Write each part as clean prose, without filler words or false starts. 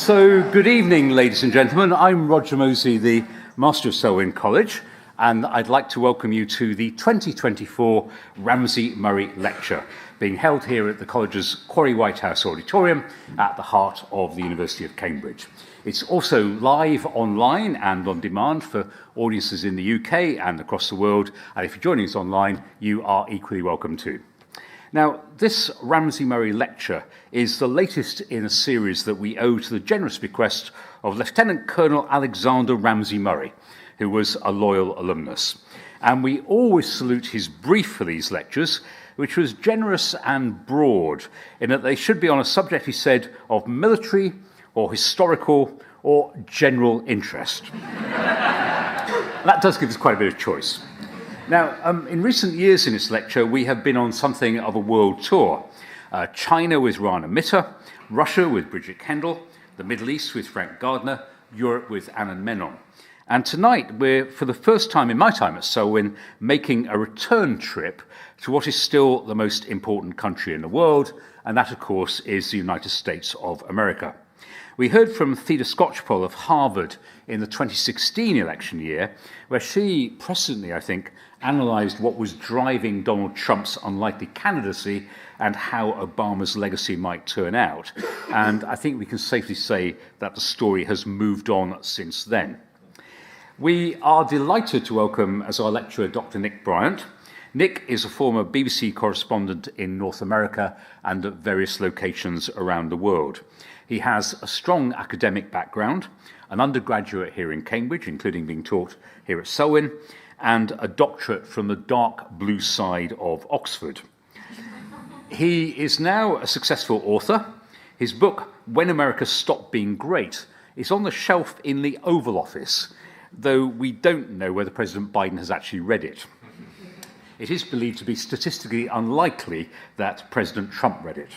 So, good evening, ladies and gentlemen. I'm Roger Mosey, the Master of Selwyn College, and I'd like to welcome you to the 2024 Ramsay Murray Lecture, being held here at the college's Quarry White House Auditorium at the heart of the University of Cambridge. It's also live online and on demand for audiences in the UK and across the world, and if you're joining us online, you are equally welcome too. Now, this Ramsay Murray Lecture is the latest in a series that we owe to the generous bequest of Lieutenant Colonel Alexander Ramsay Murray, who was a loyal alumnus. And we always salute his brief for these lectures, which was generous and broad, in that they should be on a subject, he said, of military or historical or general interest. That does give us quite a bit of choice. Now, in recent years in this lecture, we have been on something of a world tour. China with Rana Mitter, Russia with Bridget Kendall, the Middle East with Frank Gardner, Europe with Anand Menon. And tonight, we're, for the first time in my time at Selwyn, making a return trip to what is still the most important country in the world, and that, of course, is the United States of America. We heard from Theda Skocpol of Harvard in the 2016 election year, where she presciently, I think, analysed what was driving Donald Trump's unlikely candidacy and how Obama's legacy might turn out. And I think we can safely say that the story has moved on since then. We are delighted to welcome as our lecturer Dr Nick Bryant. Nick is a former BBC correspondent in North America and at various locations around the world. He has a strong academic background, an undergraduate here in Cambridge, including being taught here at Selwyn, and a doctorate from the dark blue side of Oxford. He is now a successful author. His book, When America Stopped Being Great, is on the shelf in the Oval Office, though we don't know whether President Biden has actually read it. It is believed to be statistically unlikely that President Trump read it.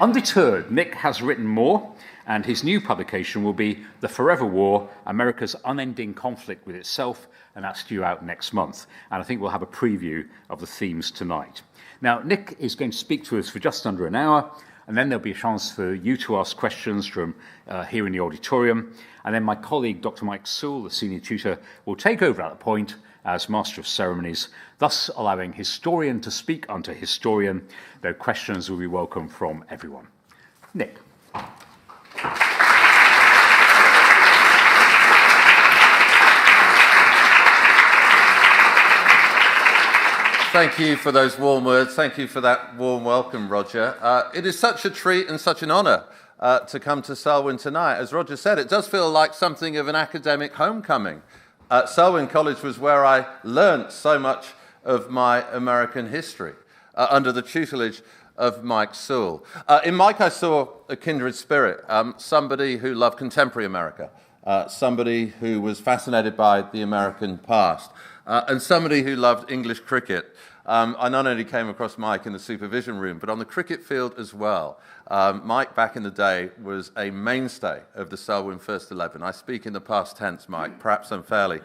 Undeterred, Nick has written more, and his new publication will be The Forever War, America's Unending Conflict with Itself, and that's due out next month. And I think we'll have a preview of the themes tonight. Now, Nick is going to speak to us for just under an hour, and then there'll be a chance for you to ask questions from here in the auditorium. And then my colleague, Dr Mike Sewell, the senior tutor, will take over at that point as Master of Ceremonies, thus allowing historian to speak unto historian, though questions will be welcome from everyone. Nick. Thank you for those warm words. Thank you for that warm welcome, Roger. It is such a treat and such an honour to come to Selwyn tonight. As Roger said, it does feel like something of an academic homecoming. Selwyn College was where I learnt so much of my American history under the tutelage of Mike Sewell. In Mike, I saw a kindred spirit, somebody who loved contemporary America, somebody who was fascinated by the American past, and somebody who loved English cricket. I not only came across Mike in the supervision room, but on the cricket field as well. Mike, back in the day, was a mainstay of the Selwyn First 11. I speak in the past tense, Mike, perhaps unfairly.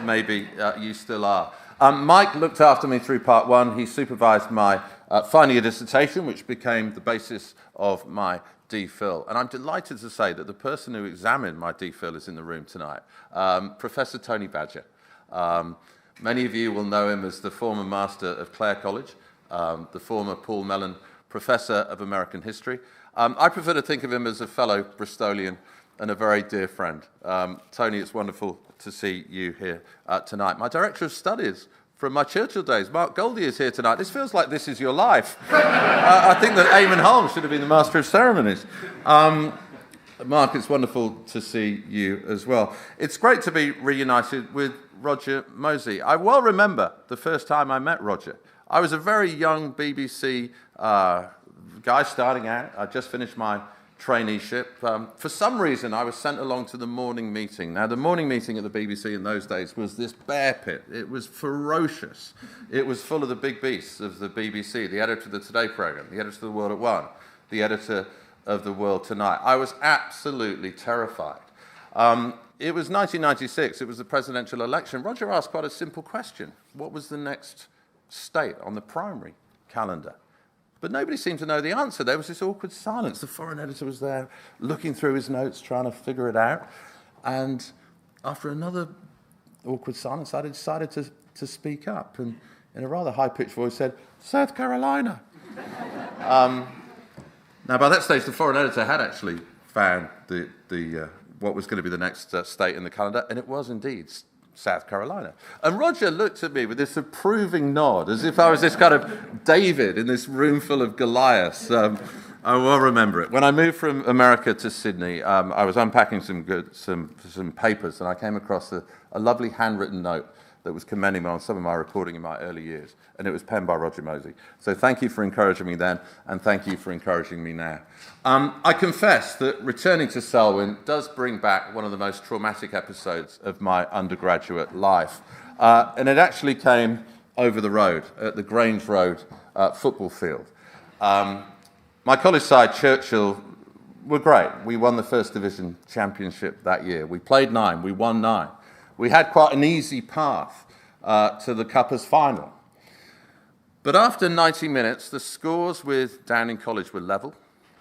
Maybe you still are. Mike looked after me through part one. He supervised my final year dissertation, which became the basis of my DPhil. And I'm delighted to say that the person who examined my DPhil is in the room tonight, Professor Tony Badger. Many of you will know him as the former master of Clare College, the former Paul Mellon Professor of American History. I prefer to think of him as a fellow Bristolian and a very dear friend. Tony, it's wonderful to see you here tonight. My Director of Studies from my Churchill days, Mark Goldie, is here tonight. This feels like this is your life. I think that Eamon Holmes should have been the Master of Ceremonies. Mark, it's wonderful to see you as well. It's great to be reunited with Roger Mosey. I well remember the first time I met Roger. I was a very young BBC guy starting out. I just finished my traineeship. For some reason, I was sent along to the morning meeting. Now, the morning meeting at the BBC in those days was this bear pit. It was ferocious. It was full of the big beasts of the BBC, the editor of the Today programme, the editor of The World at One, the editor of The World Tonight. I was absolutely terrified. It was 1996. It was the presidential election. Roger asked quite a simple question. What was the next state on the primary calendar? but nobody seemed to know the answer. There was this awkward silence. The foreign editor was there looking through his notes, trying to figure it out. And after another awkward silence, I decided to speak up, and in a rather high-pitched voice said, "South Carolina." Now, by that stage, the foreign editor had actually found what was going to be the next state in the calendar, and it was indeed South Carolina. And Roger looked at me with this approving nod, as if I was this kind of David in this room full of Goliaths. I will remember it. When I moved from America to Sydney, I was unpacking some papers, and I came across a lovely handwritten note that was commending me on some of my reporting in my early years, and it was penned by Roger Mosey. So thank you for encouraging me then, and thank you for encouraging me now. I confess that returning to Selwyn does bring back one of the most traumatic episodes of my undergraduate life, and it actually came over the road, at the Grange Road football field. My college side, Churchill, were great. We won the First Division championship that year. We played 9, we won 9. We had quite an easy path to the Cuppers final. But after 90 minutes, the scores with Downing College were level.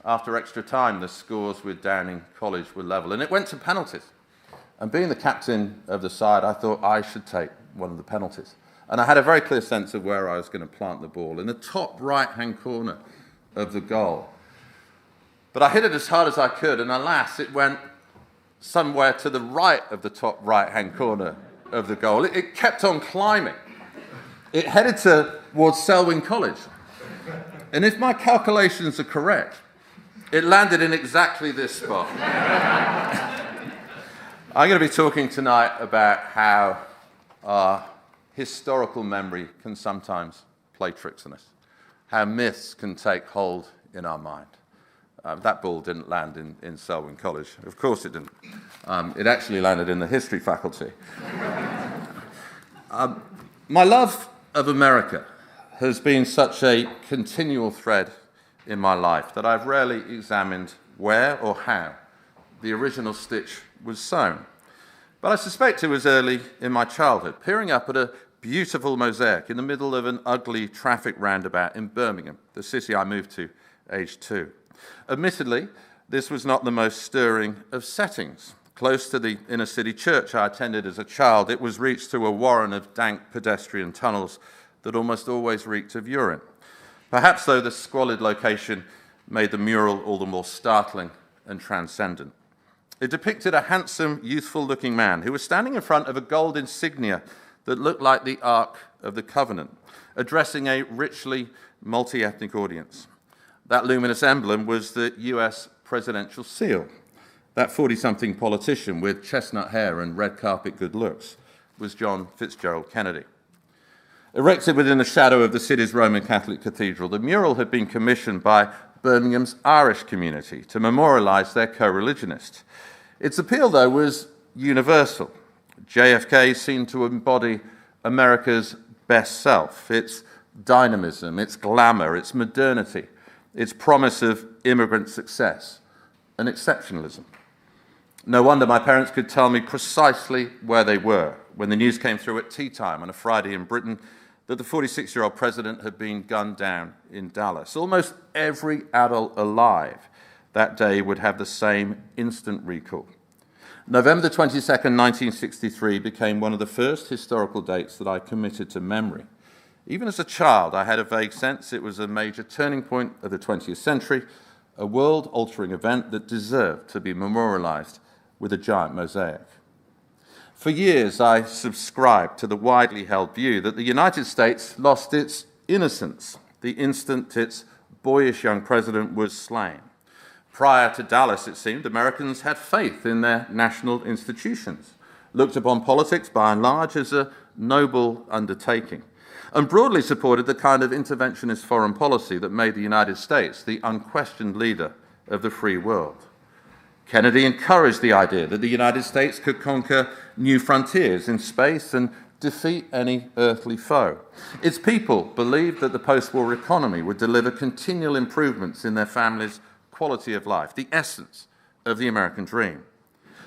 After extra time, the scores with Downing College were level. And it went to penalties. And being the captain of the side, I thought I should take one of the penalties. And I had a very clear sense of where I was going to plant the ball, in the top right-hand corner of the goal. But I hit it as hard as I could, and alas, it went somewhere to the right of the top right-hand corner of the goal. It kept on climbing. It headed towards Selwyn College. And if my calculations are correct, it landed in exactly this spot. I'm going to be talking tonight about how our historical memory can sometimes play tricks on us, how myths can take hold in our mind. That ball didn't land in Selwyn College. Of course it didn't. It actually landed in the history faculty. My love of America has been such a continual thread in my life that I've rarely examined where or how the original stitch was sewn. But I suspect it was early in my childhood, peering up at a beautiful mosaic in the middle of an ugly traffic roundabout in Birmingham, the city I moved to aged 2. Admittedly, this was not the most stirring of settings. Close to the inner city church I attended as a child, it was reached through a warren of dank pedestrian tunnels that almost always reeked of urine. Perhaps, though, the squalid location made the mural all the more startling and transcendent. It depicted a handsome, youthful-looking man who was standing in front of a gold insignia that looked like the Ark of the Covenant, addressing a richly multi-ethnic audience. That luminous emblem was the US presidential seal. That 40-something politician with chestnut hair and red carpet good looks was John Fitzgerald Kennedy. Erected within the shadow of the city's Roman Catholic cathedral, the mural had been commissioned by Birmingham's Irish community to memorialise their co-religionist. Its appeal, though, was universal. JFK seemed to embody America's best self, its dynamism, its glamour, its modernity, its promise of immigrant success and exceptionalism. No wonder my parents could tell me precisely where they were when the news came through at tea time on a Friday in Britain that the 46-year-old president had been gunned down in Dallas. Almost every adult alive that day would have the same instant recall. November the 22nd, 1963 became one of the first historical dates that I committed to memory. Even as a child, I had a vague sense it was a major turning point of the 20th century, a world-altering event that deserved to be memorialized with a giant mosaic. For years, I subscribed to the widely held view that the United States lost its innocence the instant its boyish young president was slain. Prior to Dallas, it seemed, Americans had faith in their national institutions, looked upon politics by and large as a noble undertaking, and broadly supported the kind of interventionist foreign policy that made the United States the unquestioned leader of the free world. Kennedy encouraged the idea that the United States could conquer new frontiers in space and defeat any earthly foe. Its people believed that the post-war economy would deliver continual improvements in their families' quality of life, the essence of the American dream.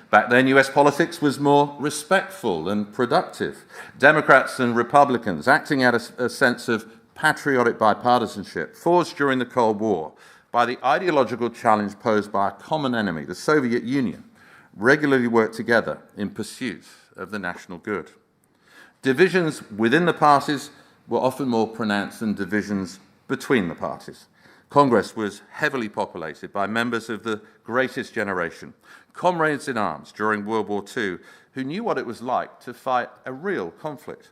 Back then, US politics was more respectful and productive. Democrats and Republicans, acting out a sense of patriotic bipartisanship forged during the Cold War by the ideological challenge posed by a common enemy, the Soviet Union, regularly worked together in pursuit of the national good. Divisions within the parties were often more pronounced than divisions between the parties. Congress was heavily populated by members of the greatest generation, comrades in arms during World War II, who knew what it was like to fight a real conflict.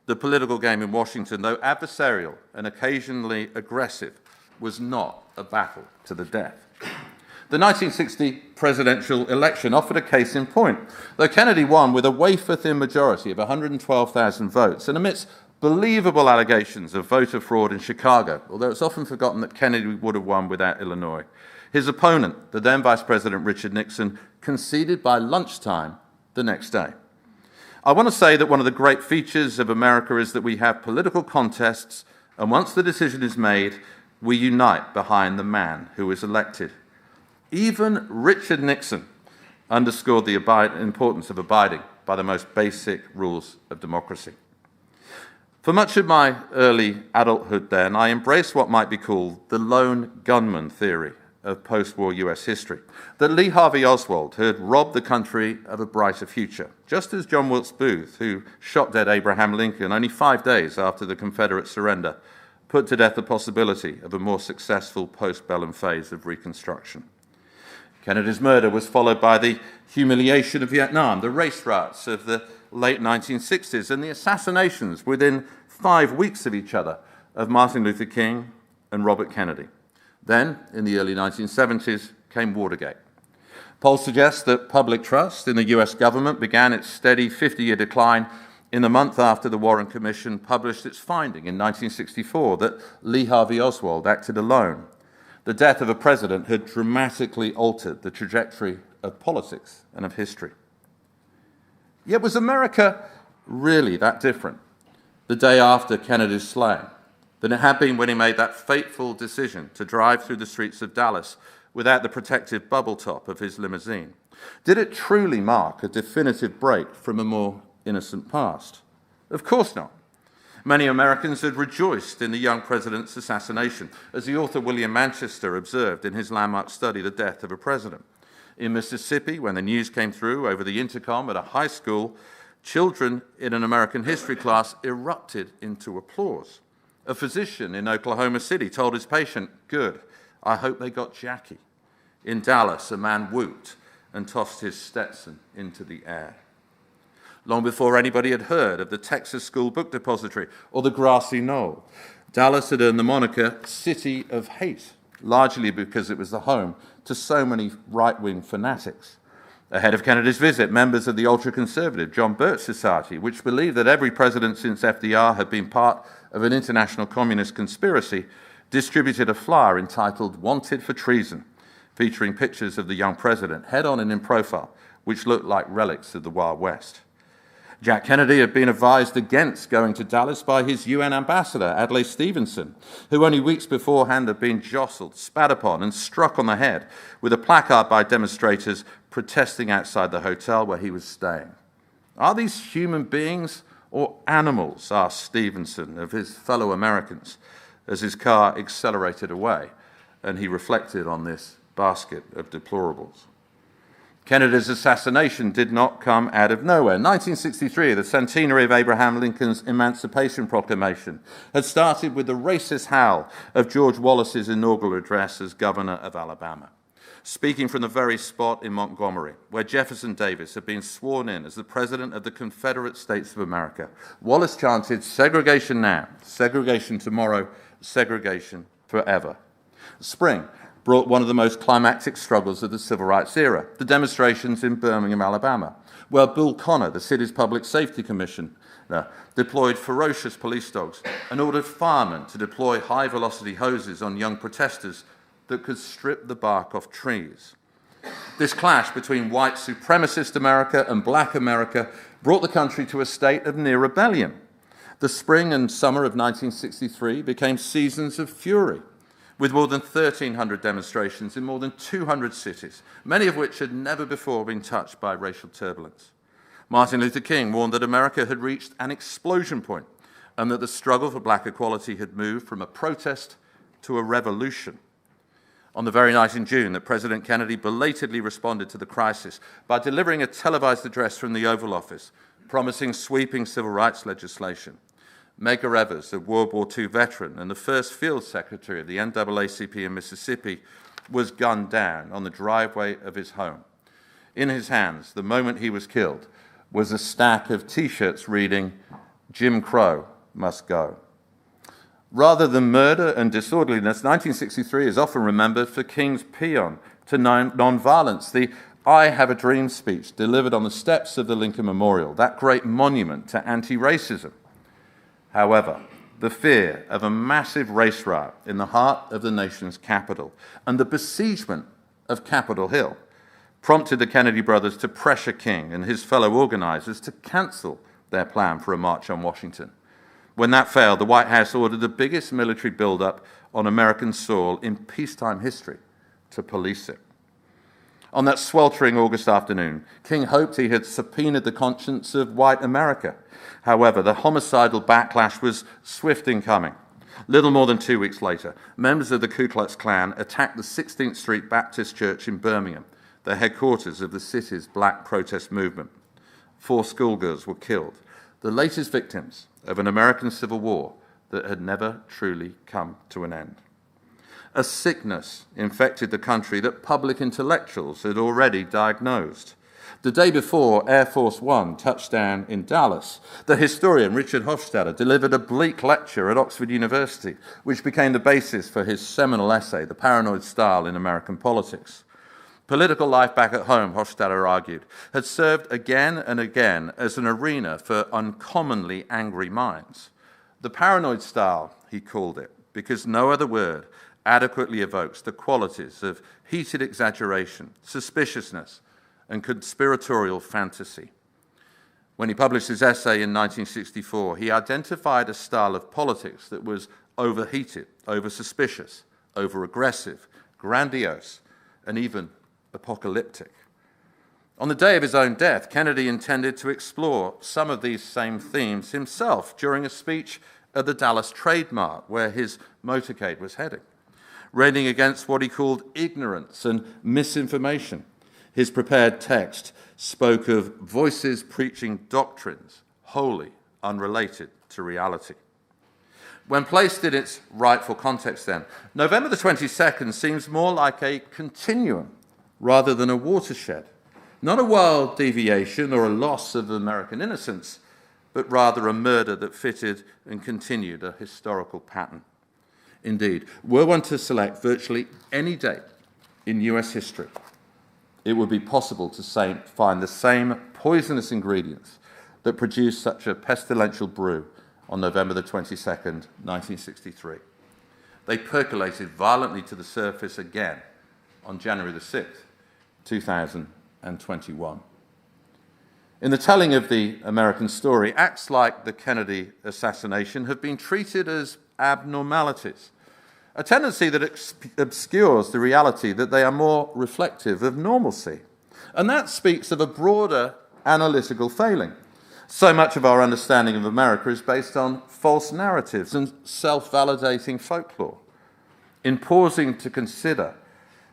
The political game in Washington, though adversarial and occasionally aggressive, was not a battle to the death. The 1960 presidential election offered a case in point, though Kennedy won with a wafer-thin majority of 112,000 votes, and amidst believable allegations of voter fraud in Chicago, although it's often forgotten that Kennedy would have won without Illinois. His opponent, the then Vice President Richard Nixon, conceded by lunchtime the next day. I want to say that one of the great features of America is that we have political contests, and once the decision is made, we unite behind the man who is elected. Even Richard Nixon underscored the importance of abiding by the most basic rules of democracy. For much of my early adulthood then, I embraced what might be called the lone gunman theory of post-war US history, that Lee Harvey Oswald had robbed the country of a brighter future, just as John Wilkes Booth, who shot dead Abraham Lincoln only 5 days after the Confederate surrender, put to death the possibility of a more successful post-bellum phase of Reconstruction. Kennedy's murder was followed by the humiliation of Vietnam, the race riots of the late 1960s, and the assassinations within 5 weeks of each other of Martin Luther King and Robert Kennedy. Then, in the early 1970s, came Watergate. Polls suggest that public trust in the US government began its steady 50-year decline in the month after the Warren Commission published its finding in 1964 that Lee Harvey Oswald acted alone. The death of a president had dramatically altered the trajectory of politics and of history. Yet was America really that different the day after Kennedy's slaying than it had been when he made that fateful decision to drive through the streets of Dallas without the protective bubble top of his limousine? Did it truly mark a definitive break from a more innocent past? Of course not. Many Americans had rejoiced in the young president's assassination, as the author William Manchester observed in his landmark study, The Death of a President. In Mississippi, when the news came through over the intercom at a high school, children in an American history class erupted into applause. A physician in Oklahoma City told his patient, "Good, I hope they got Jackie." In Dallas, a man whooped and tossed his Stetson into the air. Long before anybody had heard of the Texas School Book Depository or the Grassy Knoll, Dallas had earned the moniker City of Hate, largely because it was the home to so many right-wing fanatics. Ahead of Kennedy's visit, members of the ultra-conservative John Birch Society, which believed that every president since FDR had been part of an international communist conspiracy, distributed a flyer entitled "Wanted for Treason," featuring pictures of the young president, head-on and in profile, which looked like relics of the Wild West. Jack Kennedy had been advised against going to Dallas by his UN ambassador, Adlai Stevenson, who only weeks beforehand had been jostled, spat upon, and struck on the head with a placard by demonstrators protesting outside the hotel where he was staying. Are these human beings or animals? Asked Stevenson of his fellow Americans as his car accelerated away, and he reflected on this basket of deplorables. Kennedy's assassination did not come out of nowhere. 1963, the centenary of Abraham Lincoln's Emancipation Proclamation, had started with the racist howl of George Wallace's inaugural address as governor of Alabama. Speaking from the very spot in Montgomery, where Jefferson Davis had been sworn in as the President of the Confederate States of America, Wallace chanted, "Segregation now, segregation tomorrow, segregation forever." Spring brought one of the most climactic struggles of the Civil Rights era, the demonstrations in Birmingham, Alabama, where Bull Connor, the city's public safety commissioner, deployed ferocious police dogs and ordered firemen to deploy high-velocity hoses on young protesters that could strip the bark off trees. This clash between white supremacist America and black America brought the country to a state of near rebellion. The spring and summer of 1963 became seasons of fury, with more than 1,300 demonstrations in more than 200 cities, many of which had never before been touched by racial turbulence. Martin Luther King warned that America had reached an explosion point and that the struggle for black equality had moved from a protest to a revolution. On the very night in June that President Kennedy belatedly responded to the crisis by delivering a televised address from the Oval Office, promising sweeping civil rights legislation. Medgar Evers, a World War II veteran and the first field secretary of the NAACP in Mississippi, was gunned down on the driveway of his home. In his hands, the moment he was killed, was a stack of T-shirts reading, "Jim Crow must go." Rather than murder and disorderliness, 1963 is often remembered for King's paean to nonviolence, the "I Have a Dream" speech delivered on the steps of the Lincoln Memorial, that great monument to anti-racism. However, the fear of a massive race riot in the heart of the nation's capital and the besiegement of Capitol Hill prompted the Kennedy brothers to pressure King and his fellow organizers to cancel their plan for a march on Washington. When that failed, the White House ordered the biggest military buildup on American soil in peacetime history to police it. On that sweltering August afternoon, King hoped he had subpoenaed the conscience of white America. However, the homicidal backlash was swift in coming. Little more than 2 weeks later, members of the Ku Klux Klan attacked the 16th Street Baptist Church in Birmingham, the headquarters of the city's black protest movement. 4 schoolgirls were killed, the latest victims of an American Civil War that had never truly come to an end. A sickness infected the country that public intellectuals had already diagnosed. The day before Air Force One touched down in Dallas, the historian Richard Hofstadter delivered a bleak lecture at Oxford University, which became the basis for his seminal essay, The Paranoid Style in American Politics. Political life back at home, Hofstadter argued, had served again and again as an arena for uncommonly angry minds. The paranoid style, he called it, because no other word adequately evokes the qualities of heated exaggeration, suspiciousness, and conspiratorial fantasy. When he published his essay in 1964, he identified a style of politics that was overheated, over-suspicious, over-aggressive, grandiose, and even apocalyptic. On the day of his own death, Kennedy intended to explore some of these same themes himself during a speech at the Dallas Trade Mart, where his motorcade was heading, railing against what he called ignorance and misinformation. His prepared text spoke of voices preaching doctrines wholly unrelated to reality. When placed in its rightful context then, November the 22nd seems more like a continuum rather than a watershed. Not a wild deviation or a loss of American innocence, but rather a murder that fitted and continued a historical pattern. Indeed, were one to select virtually any date in US history, it would be possible to find the same poisonous ingredients that produced such a pestilential brew on November the 22nd, 1963. They percolated violently to the surface again on January the 6th, 2021. In the telling of the American story, acts like the Kennedy assassination have been treated as abnormalities, a tendency that obscures the reality that they are more reflective of normalcy. And that speaks of a broader analytical failing. So much of our understanding of America is based on false narratives and self-validating folklore. In pausing to consider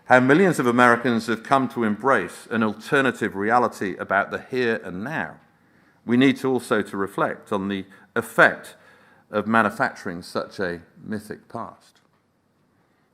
how millions of Americans have come to embrace an alternative reality about the here and now, we need to also to reflect on the effect of manufacturing such a mythic past.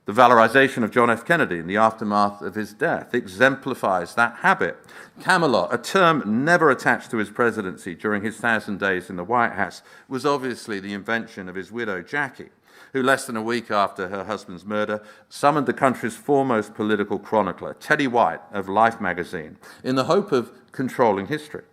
The valorization of John F. Kennedy in the aftermath of his death exemplifies that habit. Camelot, a term never attached to his presidency during his 1,000 days in the White House, was obviously the invention of his widow, Jackie, who less than a week after her husband's murder summoned the country's foremost political chronicler, Teddy White of Life magazine, in the hope of controlling history.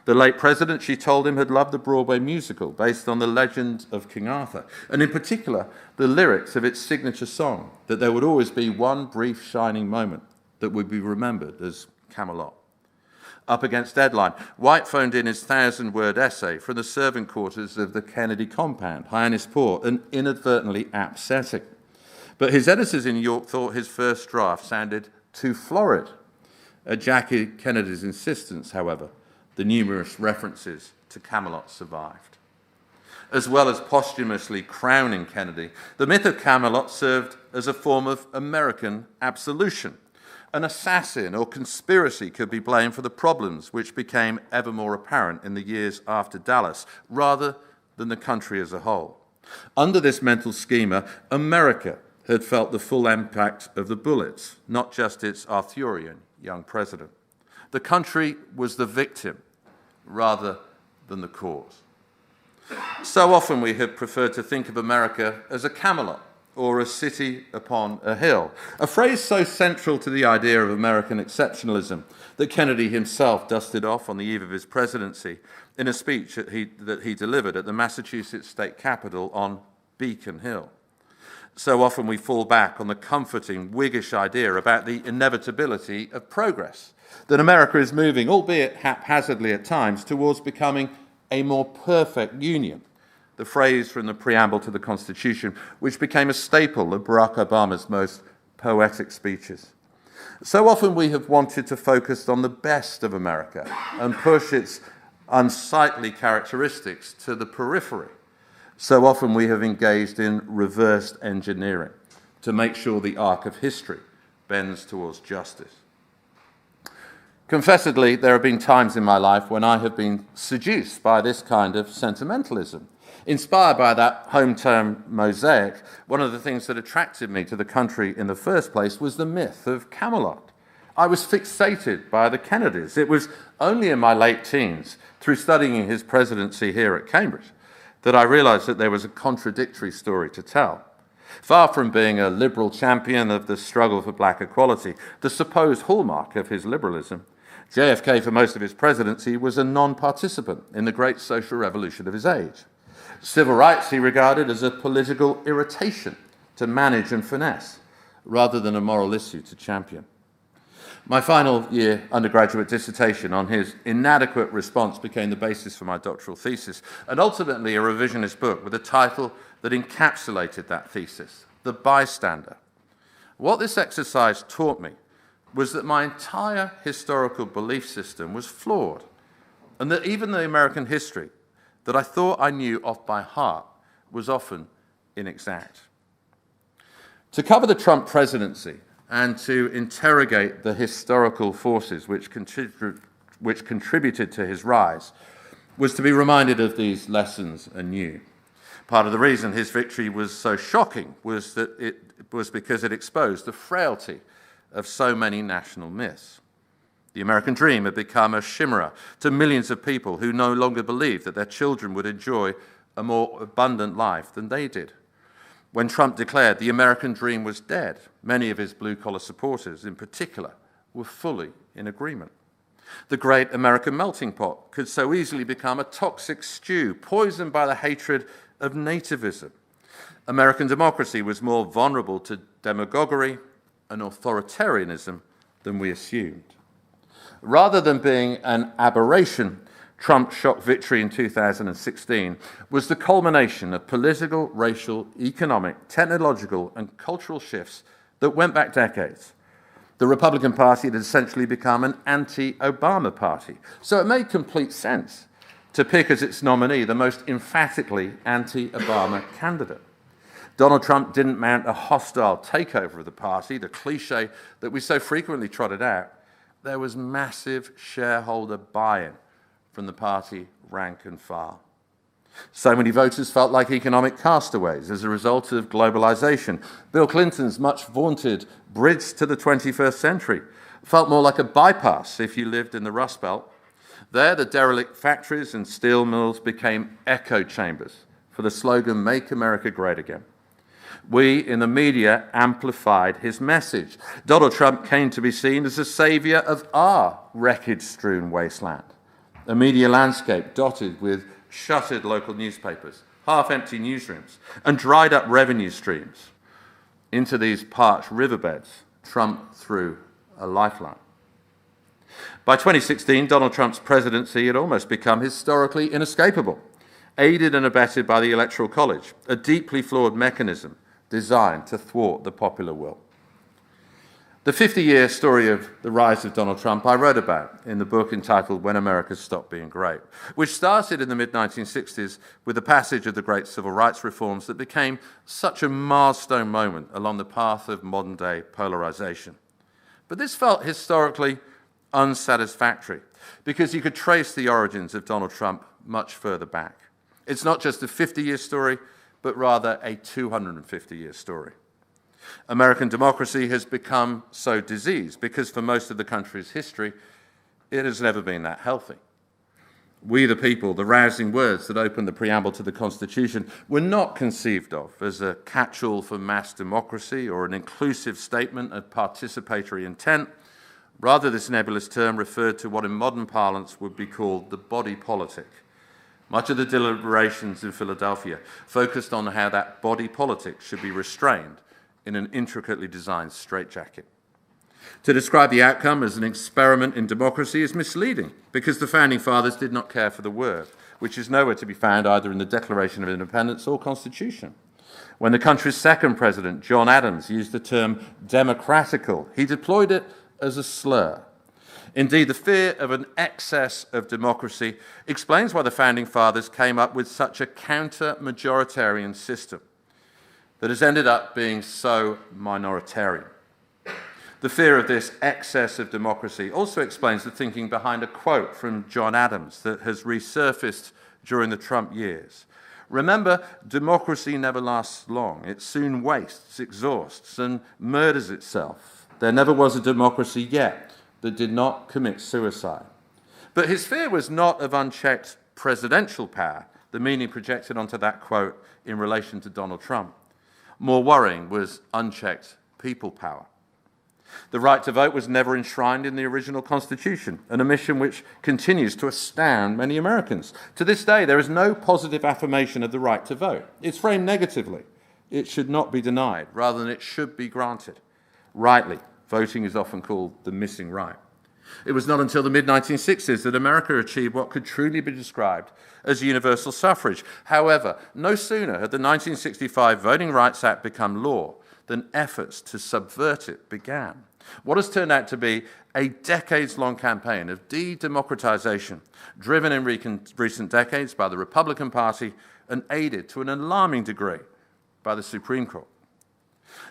The late president, she told him, had loved the Broadway musical based on the legend of King Arthur, and in particular, the lyrics of its signature song, that there would always be one brief shining moment that would be remembered as Camelot. Up against deadline, White phoned in his 1,000-word essay from the servant quarters of the Kennedy compound, Hyannisport, an inadvertently apt setting. But his editors in New York thought his first draft sounded too florid. At Jackie Kennedy's insistence, however, the numerous references to Camelot survived. as well as posthumously crowning Kennedy, the myth of Camelot served as a form of American absolution. An assassin or conspiracy could be blamed for the problems which became ever more apparent in the years after Dallas, rather than the country as a whole. Under this mental schema, America had felt the full impact of the bullets, not just its Arthurian young president. The country was the victim rather than the cause. So often we have preferred to think of America as a Camelot or a city upon a hill, a phrase so central to the idea of American exceptionalism that Kennedy himself dusted off on the eve of his presidency in a speech that he delivered at the Massachusetts state capitol on Beacon Hill. So often we fall back on the comforting Whiggish idea about the inevitability of progress, that America is moving, albeit haphazardly at times, towards becoming a more perfect union, the phrase from the preamble to the Constitution, which became a staple of Barack Obama's most poetic speeches. So often we have wanted to focus on the best of America and push its unsightly characteristics to the periphery. So often we have engaged in reversed engineering to make sure the arc of history bends towards justice. Confessedly, there have been times in my life when I have been seduced by this kind of sentimentalism. Inspired by that hometown mosaic, one of the things that attracted me to the country in the first place was the myth of Camelot. I was fixated by the Kennedys. It was only in my late teens, through studying his presidency here at Cambridge, that I realized that there was a contradictory story to tell. Far from being a liberal champion of the struggle for black equality, the supposed hallmark of his liberalism, JFK, for most of his presidency, was a non-participant in the great social revolution of his age. Civil rights he regarded as a political irritation to manage and finesse, rather than a moral issue to champion. My final year undergraduate dissertation on his inadequate response became the basis for my doctoral thesis, and ultimately a revisionist book with a title that encapsulated that thesis, The Bystander. What this exercise taught me was that my entire historical belief system was flawed, and that even the American history that I thought I knew off by heart was often inexact. To cover the Trump presidency and to interrogate the historical forces which contributed to his rise was to be reminded of these lessons anew. Part of the reason his victory was so shocking was because it exposed the frailty of so many national myths. The American dream had become a chimera to millions of people who no longer believed that their children would enjoy a more abundant life than they did. When Trump declared the American dream was dead, many of his blue-collar supporters in particular were fully in agreement. The great American melting pot could so easily become a toxic stew, poisoned by the hatred of nativism. American democracy was more vulnerable to demagoguery and authoritarianism than we assumed. Rather than being an aberration, Trump's shock victory in 2016 was the culmination of political, racial, economic, technological, and cultural shifts that went back decades. The Republican Party had essentially become an anti-Obama party, so it made complete sense to pick as its nominee the most emphatically anti-Obama candidate. Donald Trump didn't mount a hostile takeover of the party, the cliche that we so frequently trotted out. There was massive shareholder buy-in from the party rank and file. So many voters felt like economic castaways as a result of globalization. Bill Clinton's much vaunted bridge to the 21st century felt more like a bypass if you lived in the Rust Belt. There, the derelict factories and steel mills became echo chambers for the slogan, "Make America Great Again." We in the media amplified his message. Donald Trump came to be seen as a savior of our wreckage-strewn wasteland, a media landscape dotted with shuttered local newspapers, half-empty newsrooms, and dried-up revenue streams. Into these parched riverbeds, Trump threw a lifeline. By 2016, Donald Trump's presidency had almost become historically inescapable, aided and abetted by the Electoral College, a deeply flawed mechanism designed to thwart the popular will. The 50-year story of the rise of Donald Trump I wrote about in the book entitled When America Stopped Being Great, which started in the mid-1960s with the passage of the great civil rights reforms that became such a milestone moment along the path of modern-day polarization. But this felt historically unsatisfactory because you could trace the origins of Donald Trump much further back. It's not just a 50-year story, but rather a 250-year story. American democracy has become so diseased because for most of the country's history, it has never been that healthy. We the people, the rousing words that opened the preamble to the Constitution, were not conceived of as a catch-all for mass democracy or an inclusive statement of participatory intent. Rather, this nebulous term referred to what in modern parlance would be called the body politic. Much of the deliberations in Philadelphia focused on how that body politic should be restrained in an intricately designed straitjacket. To describe the outcome as an experiment in democracy is misleading because the Founding Fathers did not care for the word, which is nowhere to be found either in the Declaration of Independence or Constitution. When the country's second president, John Adams, used the term democratical, he deployed it as a slur. Indeed, the fear of an excess of democracy explains why the Founding Fathers came up with such a counter-majoritarian system that has ended up being so minoritarian. The fear of this excess of democracy also explains the thinking behind a quote from John Adams that has resurfaced during the Trump years. Remember, democracy never lasts long. It soon wastes, exhausts, and murders itself. There never was a democracy yet that did not commit suicide. But his fear was not of unchecked presidential power, the meaning projected onto that quote in relation to Donald Trump. More worrying was unchecked people power. The right to vote was never enshrined in the original Constitution, an omission which continues to astound many Americans. To this day, there is no positive affirmation of the right to vote. It's framed negatively. It should not be denied, rather than it should be granted. Rightly, voting is often called the missing right. It was not until the mid-1960s that America achieved what could truly be described as universal suffrage. However, no sooner had the 1965 Voting Rights Act become law than efforts to subvert it began. What has turned out to be a decades-long campaign of de-democratization, driven in recent decades by the Republican Party and aided to an alarming degree by the Supreme Court.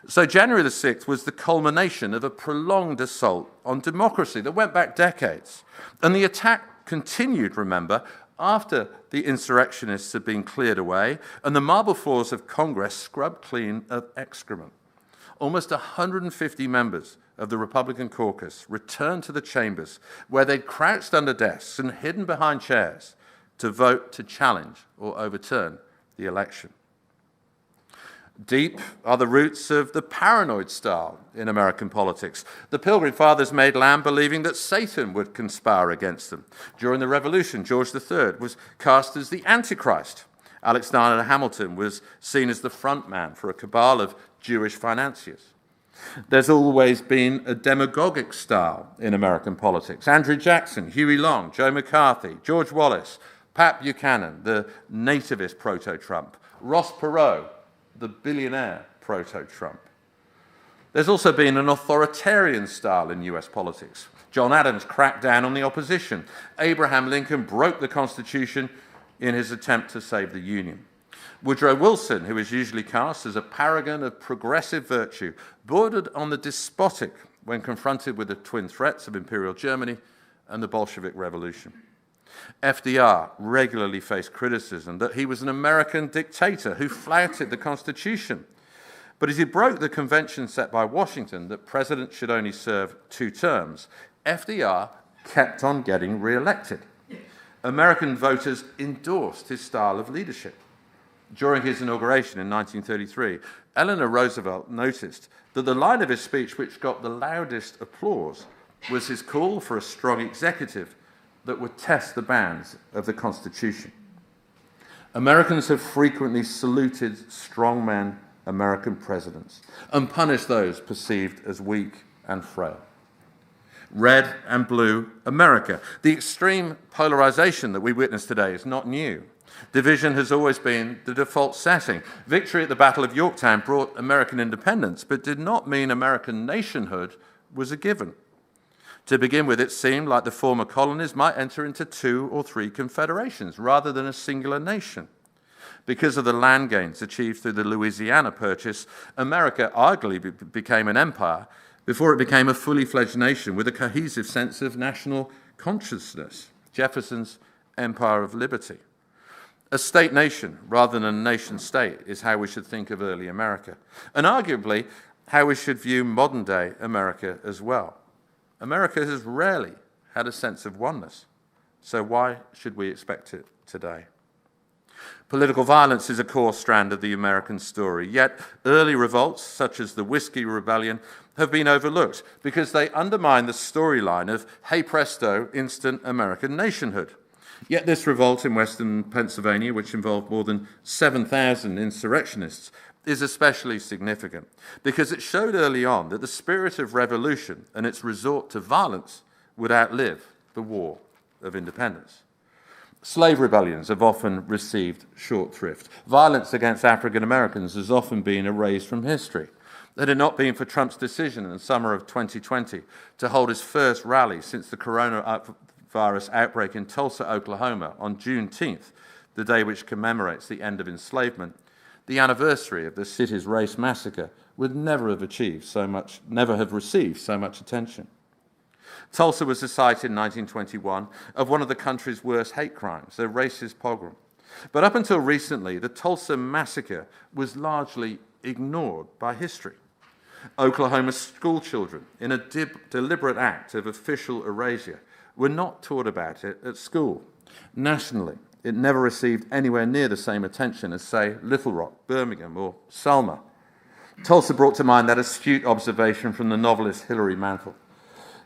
So January the 6th was the culmination of a prolonged assault on democracy that went back decades. And the attack continued, remember, after the insurrectionists had been cleared away and the marble floors of Congress scrubbed clean of excrement. Almost 150 members of the Republican caucus returned to the chambers where they'd crouched under desks and hidden behind chairs to vote to challenge or overturn the election. Deep are the roots of the paranoid style in American politics. The Pilgrim Fathers made land believing that Satan would conspire against them. During the Revolution, George III was cast as the Antichrist. Alexander Hamilton was seen as the front man for a cabal of Jewish financiers. There's always been a demagogic style in American politics. Andrew Jackson, Huey Long, Joe McCarthy, George Wallace, Pat Buchanan, the nativist proto-Trump, Ross Perot, the billionaire proto-Trump. There's also been an authoritarian style in US politics. John Adams cracked down on the opposition. Abraham Lincoln broke the Constitution in his attempt to save the Union. Woodrow Wilson, who is usually cast as a paragon of progressive virtue, bordered on the despotic when confronted with the twin threats of Imperial Germany and the Bolshevik Revolution. FDR regularly faced criticism that he was an American dictator who flouted the Constitution. But as he broke the convention set by Washington that presidents should only serve 2 terms, FDR kept on getting re-elected. American voters endorsed his style of leadership. During his inauguration in 1933, Eleanor Roosevelt noticed that the line of his speech which got the loudest applause was his call for a strong executive that would test the bounds of the Constitution. Americans have frequently saluted strongman American presidents and punished those perceived as weak and frail. Red and blue America. The extreme polarization that we witness today is not new. Division has always been the default setting. Victory at the Battle of Yorktown brought American independence, but did not mean American nationhood was a given. To begin with, it seemed like the former colonies might enter into 2 or 3 confederations rather than a singular nation. Because of the land gains achieved through the Louisiana Purchase, America arguably became an empire before it became a fully fledged nation with a cohesive sense of national consciousness, Jefferson's Empire of Liberty. A state-nation rather than a nation-state is how we should think of early America, and arguably how we should view modern-day America as well. America has rarely had a sense of oneness, so why should we expect it today? Political violence is a core strand of the American story, yet early revolts, such as the Whiskey Rebellion, have been overlooked because they undermine the storyline of, hey presto, instant American nationhood. Yet this revolt in western Pennsylvania, which involved more than 7,000 insurrectionists, is especially significant because it showed early on that the spirit of revolution and its resort to violence would outlive the War of Independence. Slave rebellions have often received short shrift. Violence against African Americans has often been erased from history. Had it not been for Trump's decision in the summer of 2020 to hold his first rally since the coronavirus outbreak in Tulsa, Oklahoma on Juneteenth, the day which commemorates the end of enslavement, the anniversary of the city's race massacre would never have received so much attention. Tulsa was the site in 1921 of one of the country's worst hate crimes, a racist pogrom. But up until recently, the Tulsa massacre was largely ignored by history. Oklahoma school children, in a deliberate act of official erasure, were not taught about it at school. Nationally, it never received anywhere near the same attention as, say, Little Rock, Birmingham, or Selma. Tulsa brought to mind that astute observation from the novelist Hilary Mantel.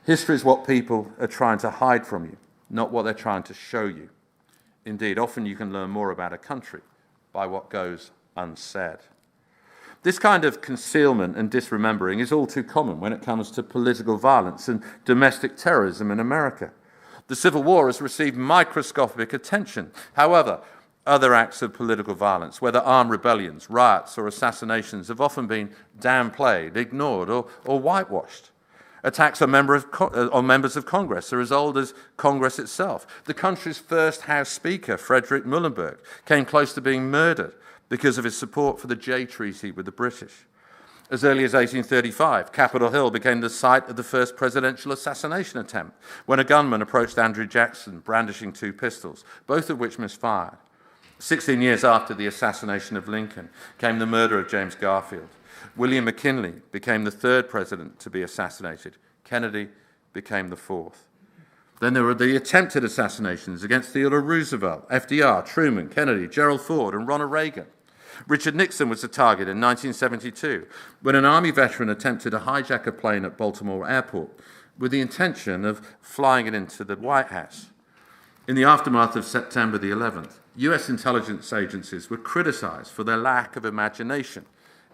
History is what people are trying to hide from you, not what they're trying to show you. Indeed, often you can learn more about a country by what goes unsaid. This kind of concealment and disremembering is all too common when it comes to political violence and domestic terrorism in America. The Civil War has received microscopic attention. However, other acts of political violence, whether armed rebellions, riots, or assassinations, have often been downplayed, ignored, or whitewashed. Attacks on members of Congress are as old as Congress itself. The country's first House Speaker, Frederick Muhlenberg, came close to being murdered because of his support for the Jay Treaty with the British. As early as 1835, Capitol Hill became the site of the first presidential assassination attempt when a gunman approached Andrew Jackson brandishing 2 pistols, both of which misfired. 16 years after the assassination of Lincoln came the murder of James Garfield. William McKinley became the 3rd president to be assassinated. Kennedy became the 4th. Then there were the attempted assassinations against Theodore Roosevelt, FDR, Truman, Kennedy, Gerald Ford, and Ronald Reagan. Richard Nixon was the target in 1972 when an Army veteran attempted to hijack a plane at Baltimore Airport with the intention of flying it into the White House. In the aftermath of September the 11th, US intelligence agencies were criticized for their lack of imagination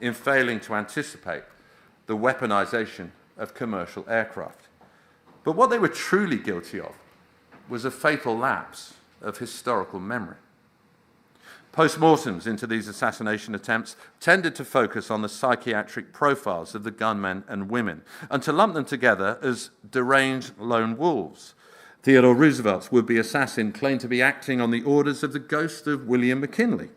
in failing to anticipate the weaponization of commercial aircraft. But what they were truly guilty of was a fatal lapse of historical memory. Postmortems into these assassination attempts tended to focus on the psychiatric profiles of the gunmen and women and to lump them together as deranged lone wolves. Theodore Roosevelt's would-be assassin claimed to be acting on the orders of the ghost of William McKinley.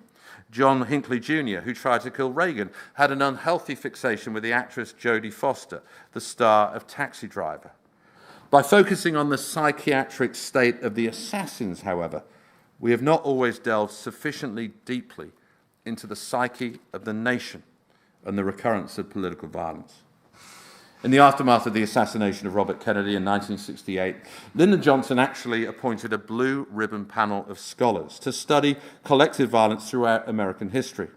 John Hinckley Jr., who tried to kill Reagan, had an unhealthy fixation with the actress Jodie Foster, the star of Taxi Driver. By focusing on the psychiatric state of the assassins, however, we have not always delved sufficiently deeply into the psyche of the nation and the recurrence of political violence. In the aftermath of the assassination of Robert Kennedy in 1968, Lyndon Johnson actually appointed a blue ribbon panel of scholars to study collective violence throughout American history.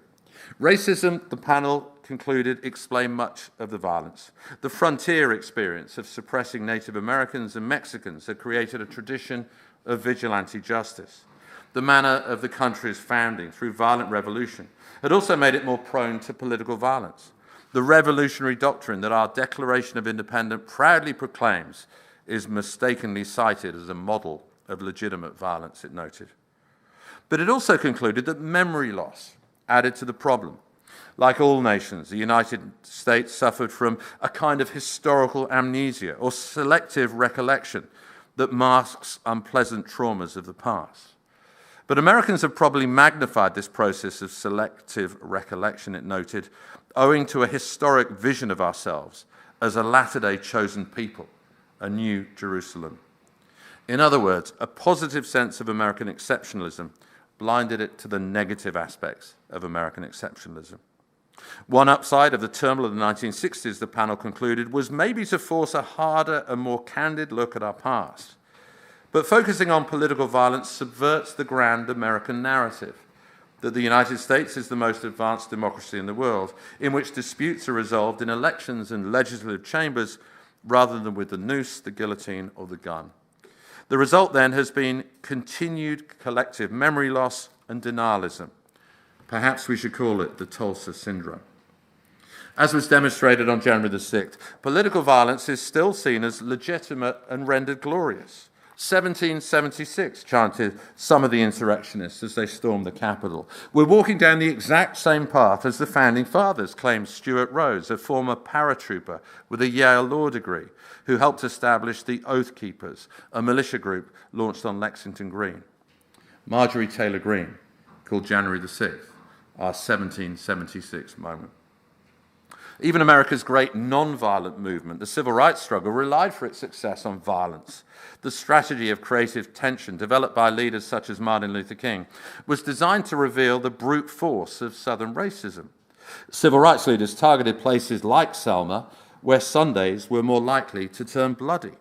Racism, the panel concluded, explained much of the violence. The frontier experience of suppressing Native Americans and Mexicans had created a tradition of vigilante justice. The manner of the country's founding through violent revolution had also made it more prone to political violence. The revolutionary doctrine that our Declaration of Independence proudly proclaims is mistakenly cited as a model of legitimate violence, it noted. But it also concluded that memory loss added to the problem. Like all nations, the United States suffered from a kind of historical amnesia or selective recollection that masks unpleasant traumas of the past. But Americans have probably magnified this process of selective recollection, it noted, owing to a historic vision of ourselves as a latter-day chosen people, a new Jerusalem. In other words, a positive sense of American exceptionalism blinded it to the negative aspects of American exceptionalism. One upside of the turmoil of the 1960s, the panel concluded, was maybe to force a harder and more candid look at our past. But focusing on political violence subverts the grand American narrative that the United States is the most advanced democracy in the world, in which disputes are resolved in elections and legislative chambers rather than with the noose, the guillotine, or the gun. The result then has been continued collective memory loss and denialism. Perhaps we should call it the Tulsa syndrome. As was demonstrated on January the 6th, political violence is still seen as legitimate and rendered glorious. 1776, chanted some of the insurrectionists as they stormed the Capitol. We're walking down the exact same path as the Founding Fathers, claimed Stuart Rhodes, a former paratrooper with a Yale law degree, who helped establish the Oath Keepers, a militia group launched on Lexington Green. Marjorie Taylor Greene called January the 6th our 1776 moment. Even America's great non-violent movement, the civil rights struggle, relied for its success on violence. The strategy of creative tension developed by leaders such as Martin Luther King was designed to reveal the brute force of Southern racism. Civil rights leaders targeted places like Selma, where Sundays were more likely to turn bloody.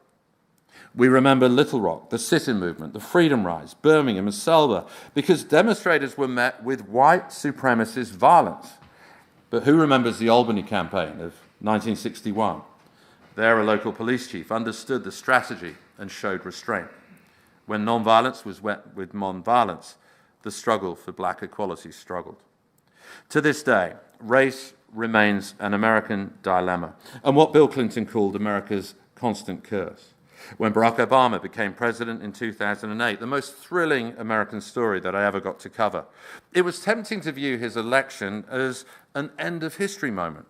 We remember Little Rock, the sit-in movement, the Freedom Rise, Birmingham and Selma, because demonstrators were met with white supremacist violence. But who remembers the Albany campaign of 1961? There, a local police chief understood the strategy and showed restraint. When non-violence was met with non-violence, the struggle for black equality struggled. To this day, race remains an American dilemma, and what Bill Clinton called America's constant curse. When Barack Obama became president in 2008, the most thrilling American story that I ever got to cover, it was tempting to view his election as an end-of-history moment.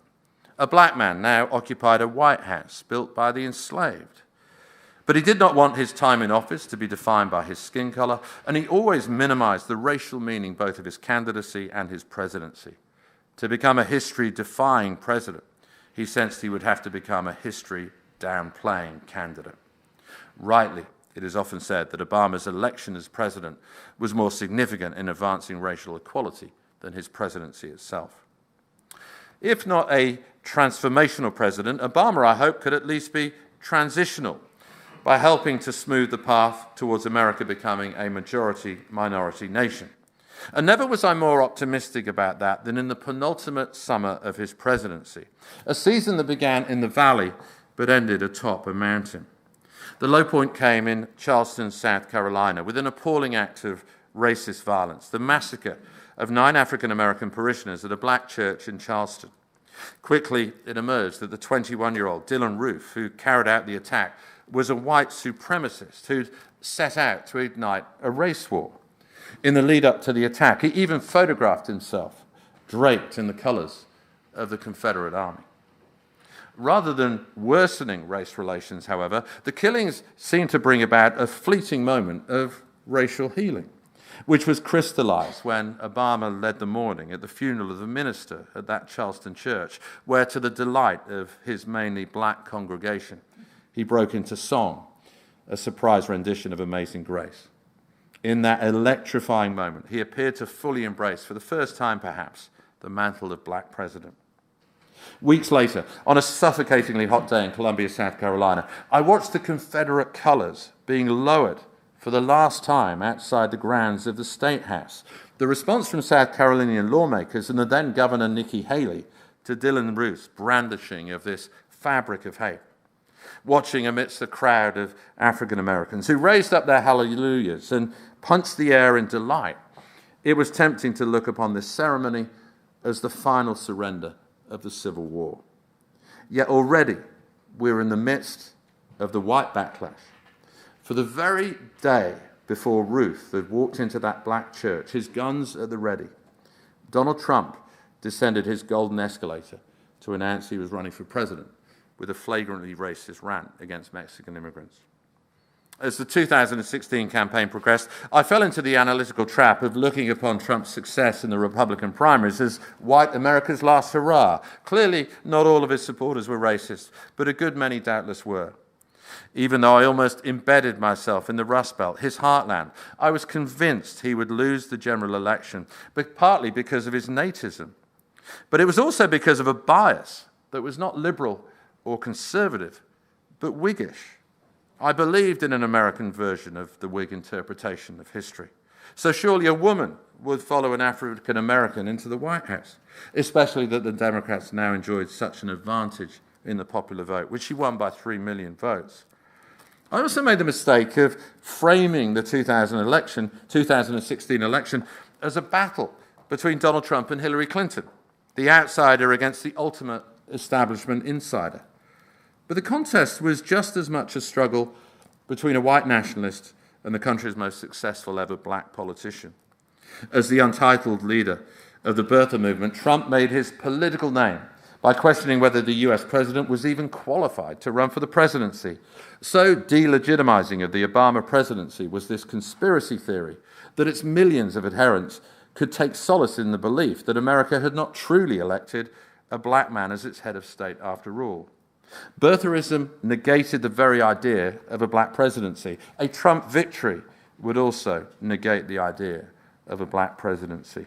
A black man now occupied a White House built by the enslaved. But he did not want his time in office to be defined by his skin color, and he always minimized the racial meaning both of his candidacy and his presidency. To become a history-defying president, he sensed he would have to become a history-downplaying candidate. Rightly, it is often said that Obama's election as president was more significant in advancing racial equality than his presidency itself. If not a transformational president, Obama, I hope, could at least be transitional by helping to smooth the path towards America becoming a majority-minority nation. And never was I more optimistic about that than in the penultimate summer of his presidency, a season that began in the valley but ended atop a mountain. The low point came in Charleston, South Carolina, with an appalling act of racist violence, the massacre of 9 African-American parishioners at a black church in Charleston. Quickly, it emerged that the 21-year-old Dylan Roof, who carried out the attack, was a white supremacist who'd set out to ignite a race war. In the lead-up to the attack, he even photographed himself draped in the colors of the Confederate Army. Rather than worsening race relations, however, the killings seemed to bring about a fleeting moment of racial healing, which was crystallized when Obama led the mourning at the funeral of the minister at that Charleston church, where, to the delight of his mainly black congregation, he broke into song, a surprise rendition of Amazing Grace. In that electrifying moment, he appeared to fully embrace, for the first time perhaps, the mantle of black president. Weeks later, on a suffocatingly hot day in Columbia, South Carolina, I watched the Confederate colors being lowered for the last time outside the grounds of the State House. The response from South Carolinian lawmakers and the then Governor Nikki Haley to Dylan Roof's brandishing of this fabric of hate. Watching amidst a crowd of African Americans who raised up their hallelujahs and punched the air in delight, it was tempting to look upon this ceremony as the final surrender of the Civil War. Yet already we're in the midst of the white backlash. For the very day before Ruth had walked into that black church, his guns at the ready, Donald Trump descended his golden escalator to announce he was running for president with a flagrantly racist rant against Mexican immigrants. As the 2016 campaign progressed, I fell into the analytical trap of looking upon Trump's success in the Republican primaries as white America's last hurrah. Clearly, not all of his supporters were racist, but a good many doubtless were. Even though I almost embedded myself in the Rust Belt, his heartland, I was convinced he would lose the general election, but partly because of his nativism. But it was also because of a bias that was not liberal or conservative, but Whiggish. I believed in an American version of the Whig interpretation of history. So surely a woman would follow an African American into the White House, especially that the Democrats now enjoyed such an advantage in the popular vote, which she won by 3 million votes. I also made the mistake of framing the 2016 election as a battle between Donald Trump and Hillary Clinton, the outsider against the ultimate establishment insider. But the contest was just as much a struggle between a white nationalist and the country's most successful ever black politician. As the untitled leader of the birther movement, Trump made his political name by questioning whether the US president was even qualified to run for the presidency. So delegitimizing of the Obama presidency was this conspiracy theory that its millions of adherents could take solace in the belief that America had not truly elected a black man as its head of state after all. Birtherism negated the very idea of a black presidency. A Trump victory would also negate the idea of a black presidency.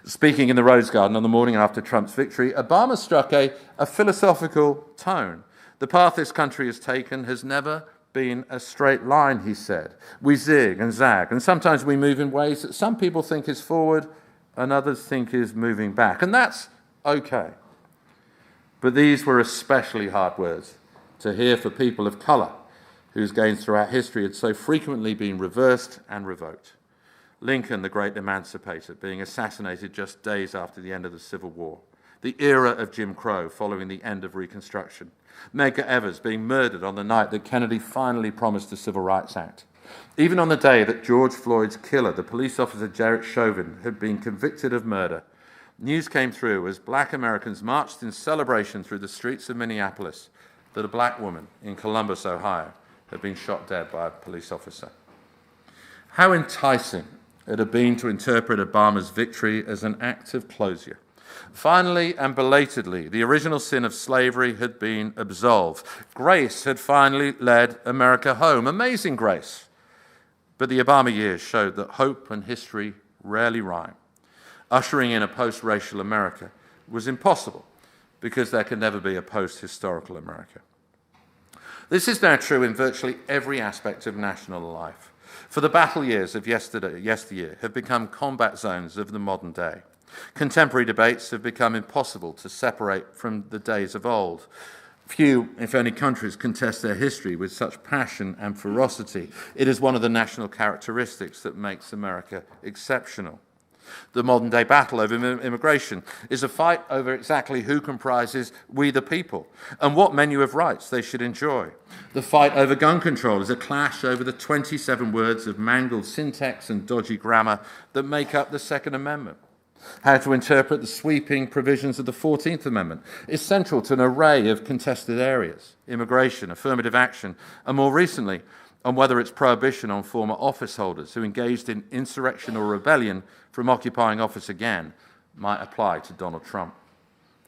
Speaking in the Rose Garden on the morning after Trump's victory, Obama struck a philosophical tone. The path this country has taken has never been a straight line, he said. We zig and zag, and sometimes we move in ways that some people think is forward and others think is moving back, and that's okay. But these were especially hard words to hear for people of colour, whose gains throughout history had so frequently been reversed and revoked. Lincoln, the great emancipator, being assassinated just days after the end of the Civil War. The era of Jim Crow following the end of Reconstruction. Medgar Evers being murdered on the night that Kennedy finally promised the Civil Rights Act. Even on the day that George Floyd's killer, the police officer Derek Chauvin, had been convicted of murder, news came through as black Americans marched in celebration through the streets of Minneapolis that a black woman in Columbus, Ohio, had been shot dead by a police officer. How enticing it had been to interpret Obama's victory as an act of closure. Finally and belatedly, the original sin of slavery had been absolved. Grace had finally led America home. Amazing grace. But the Obama years showed that hope and history rarely rhyme. Ushering in a post-racial America was impossible because there could never be a post-historical America. This is now true in virtually every aspect of national life. For the battle years of yesteryear have become combat zones of the modern day. Contemporary debates have become impossible to separate from the days of old. Few, if any, countries contest their history with such passion and ferocity. It is one of the national characteristics that makes America exceptional. The modern-day battle over immigration is a fight over exactly who comprises we the people and what menu of rights they should enjoy. The fight over gun control is a clash over the 27 words of mangled syntax and dodgy grammar that make up the Second Amendment. How to interpret the sweeping provisions of the 14th Amendment is central to an array of contested areas: immigration, affirmative action, and more recently, on whether its prohibition on former office holders who engaged in insurrection or rebellion from occupying office again might apply to Donald Trump.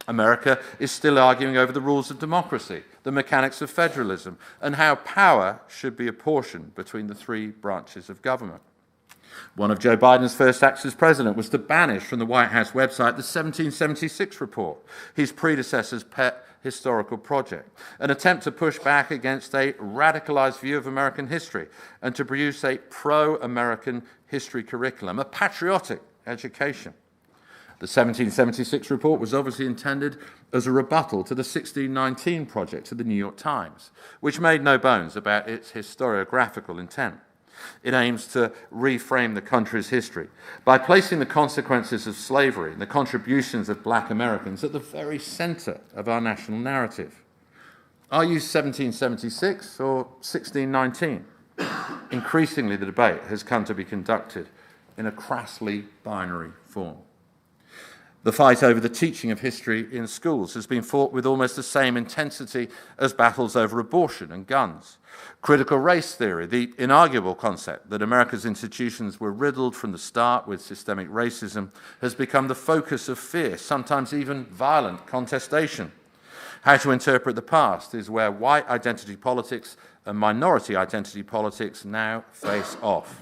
America is still arguing over the rules of democracy, the mechanics of federalism, and how power should be apportioned between the three branches of government. One of Joe Biden's first acts as president was to banish from the White House website the 1776 report, his predecessor's pet historical project, an attempt to push back against a radicalized view of American history and to produce a pro-American history curriculum, a patriotic education. The 1776 report was obviously intended as a rebuttal to the 1619 project of the New York Times, which made no bones about its historiographical intent. It aims to reframe the country's history by placing the consequences of slavery and the contributions of black Americans at the very center of our national narrative. Are you 1776 or 1619? Increasingly, the debate has come to be conducted in a crassly binary form. The fight over the teaching of history in schools has been fought with almost the same intensity as battles over abortion and guns. Critical race theory, the inarguable concept that America's institutions were riddled from the start with systemic racism, has become the focus of fierce, sometimes even violent contestation. How to interpret the past is where white identity politics and minority identity politics now face off.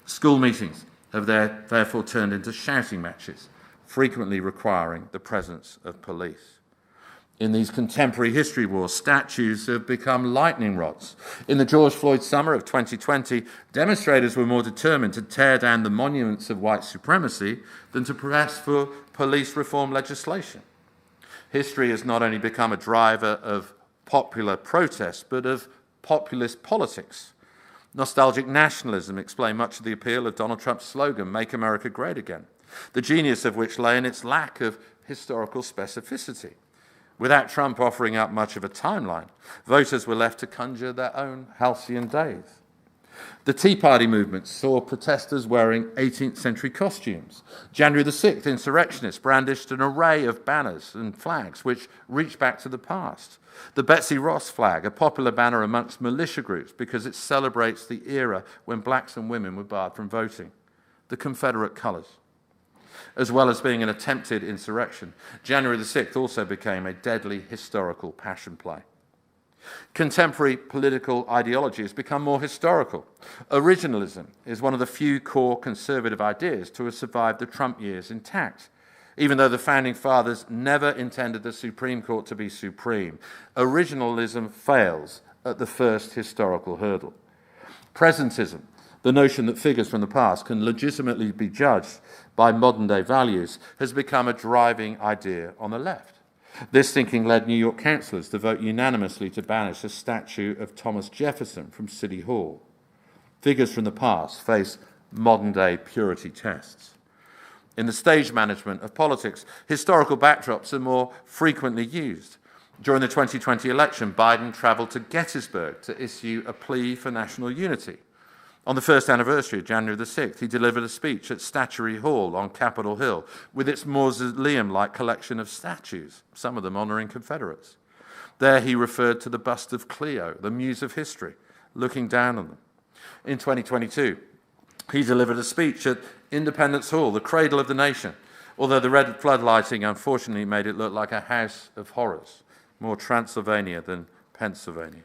School meetings have therefore turned into shouting matches, frequently requiring the presence of police. In these contemporary history wars, statues have become lightning rods. In the George Floyd summer of 2020, demonstrators were more determined to tear down the monuments of white supremacy than to press for police reform legislation. History has not only become a driver of popular protest, but of populist politics. Nostalgic nationalism explained much of the appeal of Donald Trump's slogan, "Make America Great Again," the genius of which lay in its lack of historical specificity. Without Trump offering up much of a timeline, voters were left to conjure their own halcyon days. The Tea Party movement saw protesters wearing 18th century costumes. January the 6th, insurrectionists brandished an array of banners and flags which reached back to the past. The Betsy Ross flag, a popular banner amongst militia groups because it celebrates the era when blacks and women were barred from voting. The Confederate colours. As well as being an attempted insurrection, January the 6th also became a deadly historical passion play. Contemporary political ideology has become more historical. Originalism is one of the few core conservative ideas to have survived the Trump years intact. Even though the Founding Fathers never intended the Supreme Court to be supreme, originalism fails at the first historical hurdle. Presentism, the notion that figures from the past can legitimately be judged by modern-day values, has become a driving idea on the left. This thinking led New York councillors to vote unanimously to banish a statue of Thomas Jefferson from City Hall. Figures from the past face modern-day purity tests. In the stage management of politics, historical backdrops are more frequently used. During the 2020 election, Biden travelled to Gettysburg to issue a plea for national unity. On the first anniversary of January the 6th, he delivered a speech at Statuary Hall on Capitol Hill with its mausoleum-like collection of statues, some of them honouring Confederates. There he referred to the bust of Clio, the muse of history, looking down on them. In 2022, he delivered a speech at Independence Hall, the cradle of the nation, although the red floodlighting unfortunately made it look like a house of horrors, more Transylvania than Pennsylvania.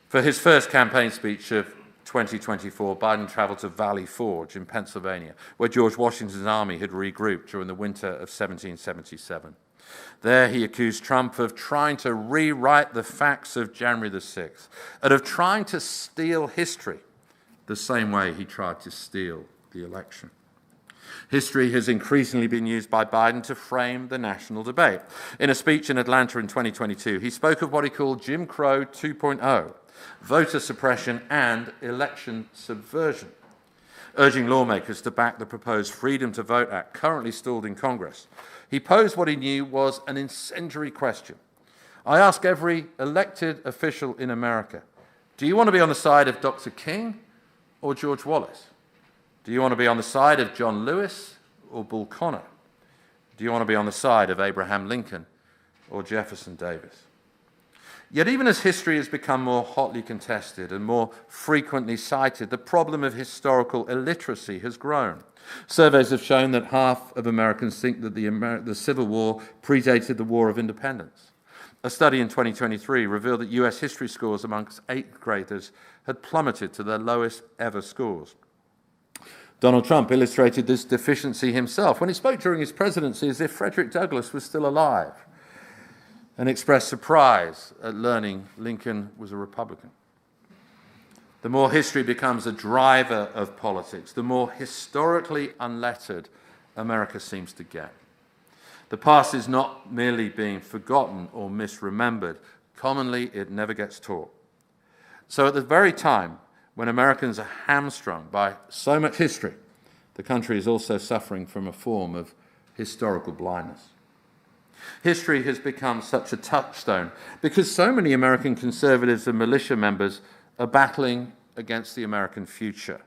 For his first campaign speech of 2024, Biden travelled to Valley Forge in Pennsylvania, where George Washington's army had regrouped during the winter of 1777. There he accused Trump of trying to rewrite the facts of January the 6th and of trying to steal history the same way he tried to steal the election. History has increasingly been used by Biden to frame the national debate. In a speech in Atlanta in 2022, he spoke of what he called Jim Crow 2.0, voter suppression and election subversion, urging lawmakers to back the proposed Freedom to Vote Act currently stalled in Congress. He posed what he knew was an incendiary question. I ask every elected official in America, do you want to be on the side of Dr. King or George Wallace? Do you want to be on the side of John Lewis or Bull Connor? Do you want to be on the side of Abraham Lincoln or Jefferson Davis? Yet even as history has become more hotly contested and more frequently cited, the problem of historical illiteracy has grown. Surveys have shown that half of Americans think that the Civil War predated the War of Independence. A study in 2023 revealed that US history scores amongst 8th graders had plummeted to their lowest ever scores. Donald Trump illustrated this deficiency himself when he spoke during his presidency as if Frederick Douglass was still alive, and expressed surprise at learning Lincoln was a Republican. The more history becomes a driver of politics, the more historically unlettered America seems to get. The past is not merely being forgotten or misremembered. Commonly, it never gets taught. So at the very time when Americans are hamstrung by so much history, the country is also suffering from a form of historical blindness. History has become such a touchstone because so many American conservatives and militia members are battling against the American future.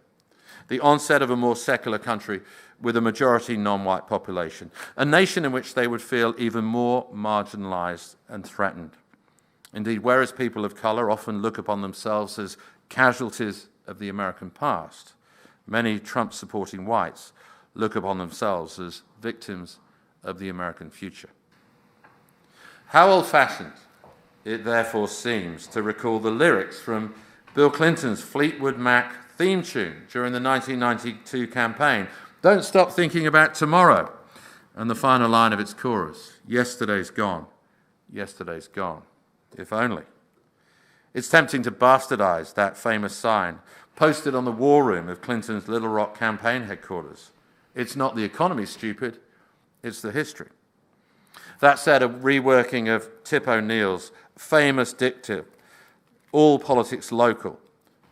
The onset of a more secular country with a majority non-white population, a nation in which they would feel even more marginalized and threatened. Indeed, whereas people of color often look upon themselves as casualties of the American past, many Trump-supporting whites look upon themselves as victims of the American future. How old-fashioned it therefore seems to recall the lyrics from Bill Clinton's Fleetwood Mac theme tune during the 1992 campaign, "Don't stop thinking about tomorrow," and the final line of its chorus, "Yesterday's gone, yesterday's gone, if only." It's tempting to bastardize that famous sign posted on the war room of Clinton's Little Rock campaign headquarters. It's not the economy, stupid, it's the history. That said, a reworking of Tip O'Neill's famous dictum, "All politics local,"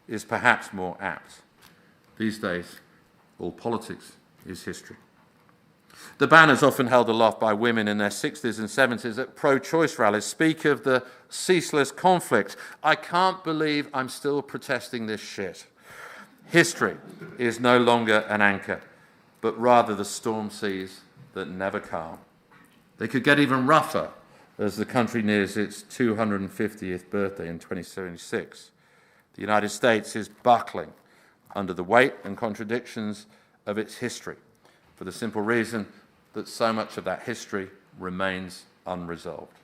is perhaps more apt. These days, all politics is history. The banners often held aloft by women in their 60s and 70s at pro-choice rallies speak of the ceaseless conflict. "I can't believe I'm still protesting this shit." History is no longer an anchor, but rather the storm seas that never calm. They could get even rougher as the country nears its 250th birthday in 2076. The United States is buckling under the weight and contradictions of its history, for the simple reason that so much of that history remains unresolved.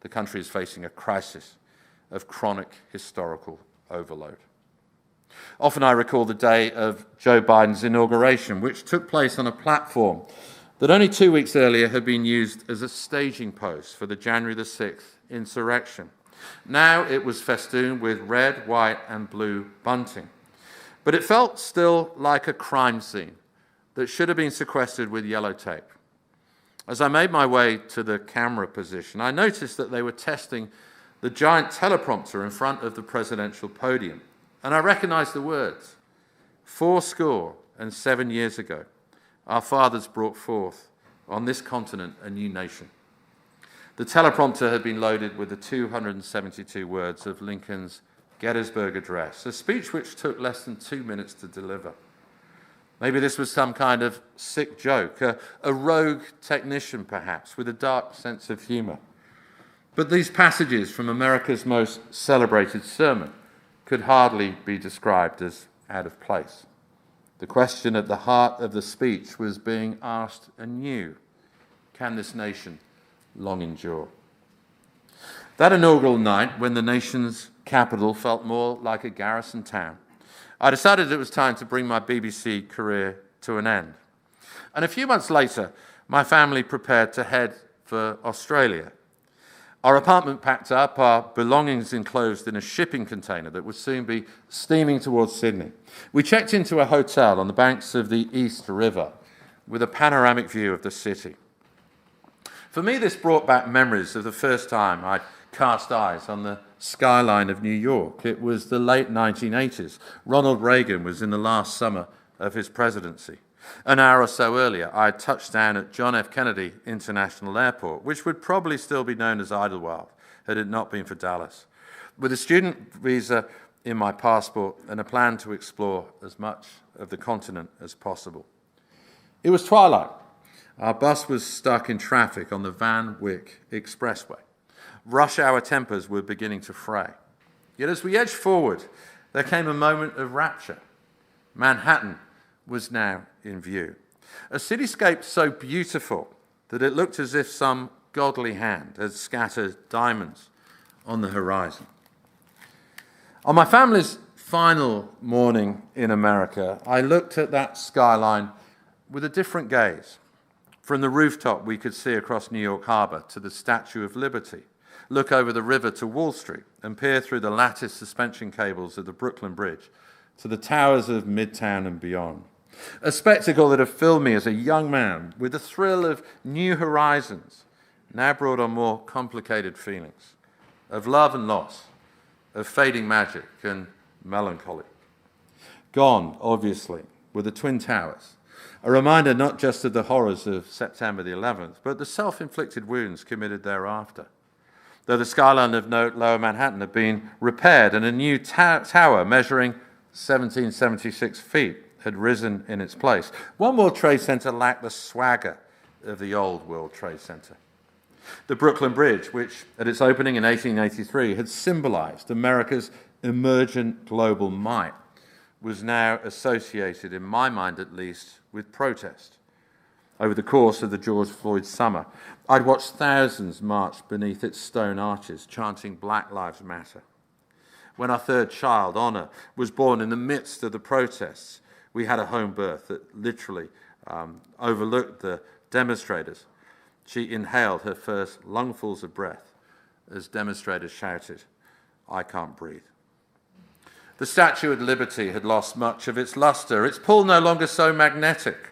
The country is facing a crisis of chronic historical overload. Often I recall the day of Joe Biden's inauguration, which took place on a platform that only 2 weeks earlier had been used as a staging post for the January the 6th insurrection. Now it was festooned with red, white, and blue bunting. But it felt still like a crime scene that should have been sequestered with yellow tape. As I made my way to the camera position, I noticed that they were testing the giant teleprompter in front of the presidential podium, and I recognized the words, "407 years ago, our fathers brought forth on this continent a new nation." The teleprompter had been loaded with the 272 words of Lincoln's Gettysburg Address, a speech which took less than 2 minutes to deliver. Maybe this was some kind of sick joke, a rogue technician perhaps, with a dark sense of humor. But these passages from America's most celebrated sermon could hardly be described as out of place. The question at the heart of the speech was being asked anew: can this nation long endure? That inaugural night, when the nation's capital felt more like a garrison town, I decided it was time to bring my BBC career to an end. And a few months later, my family prepared to head for Australia. Our apartment packed up, our belongings enclosed in a shipping container that would soon be steaming towards Sydney. We checked into a hotel on the banks of the East River with a panoramic view of the city. For me, this brought back memories of the first time I'd cast eyes on the skyline of New York. It was the late 1980s. Ronald Reagan was in the last summer of his presidency. An hour or so earlier, I had touched down at John F. Kennedy International Airport, which would probably still be known as Idlewild had it not been for Dallas, with a student visa in my passport and a plan to explore as much of the continent as possible. It was twilight. Our bus was stuck in traffic on the Van Wyck Expressway. Rush hour tempers were beginning to fray. Yet as we edged forward, there came a moment of rapture. Manhattan was now in view. A cityscape so beautiful that it looked as if some godly hand had scattered diamonds on the horizon. On my family's final morning in America, I looked at that skyline with a different gaze. From the rooftop, we could see across New York Harbor to the Statue of Liberty, look over the river to Wall Street, and peer through the lattice suspension cables of the Brooklyn Bridge to the towers of Midtown and beyond. A spectacle that had filled me as a young man with the thrill of new horizons now brought on more complicated feelings of love and loss, of fading magic and melancholy. Gone, obviously, were the Twin Towers, a reminder not just of the horrors of September the 11th, but the self-inflicted wounds committed thereafter. Though the skyline of Lower Manhattan had been repaired and a new tower measuring 1776 feet had risen in its place. One World Trade Center lacked the swagger of the old World Trade Center. The Brooklyn Bridge, which at its opening in 1883 had symbolized America's emergent global might, was now associated, in my mind at least, with protest. Over the course of the George Floyd summer, I'd watched thousands march beneath its stone arches, chanting Black Lives Matter. When our third child, Honor, was born in the midst of the protests, we had a home birth that literally overlooked the demonstrators. She inhaled her first lungfuls of breath as demonstrators shouted, "I can't breathe." The Statue of Liberty had lost much of its luster, its pull no longer so magnetic.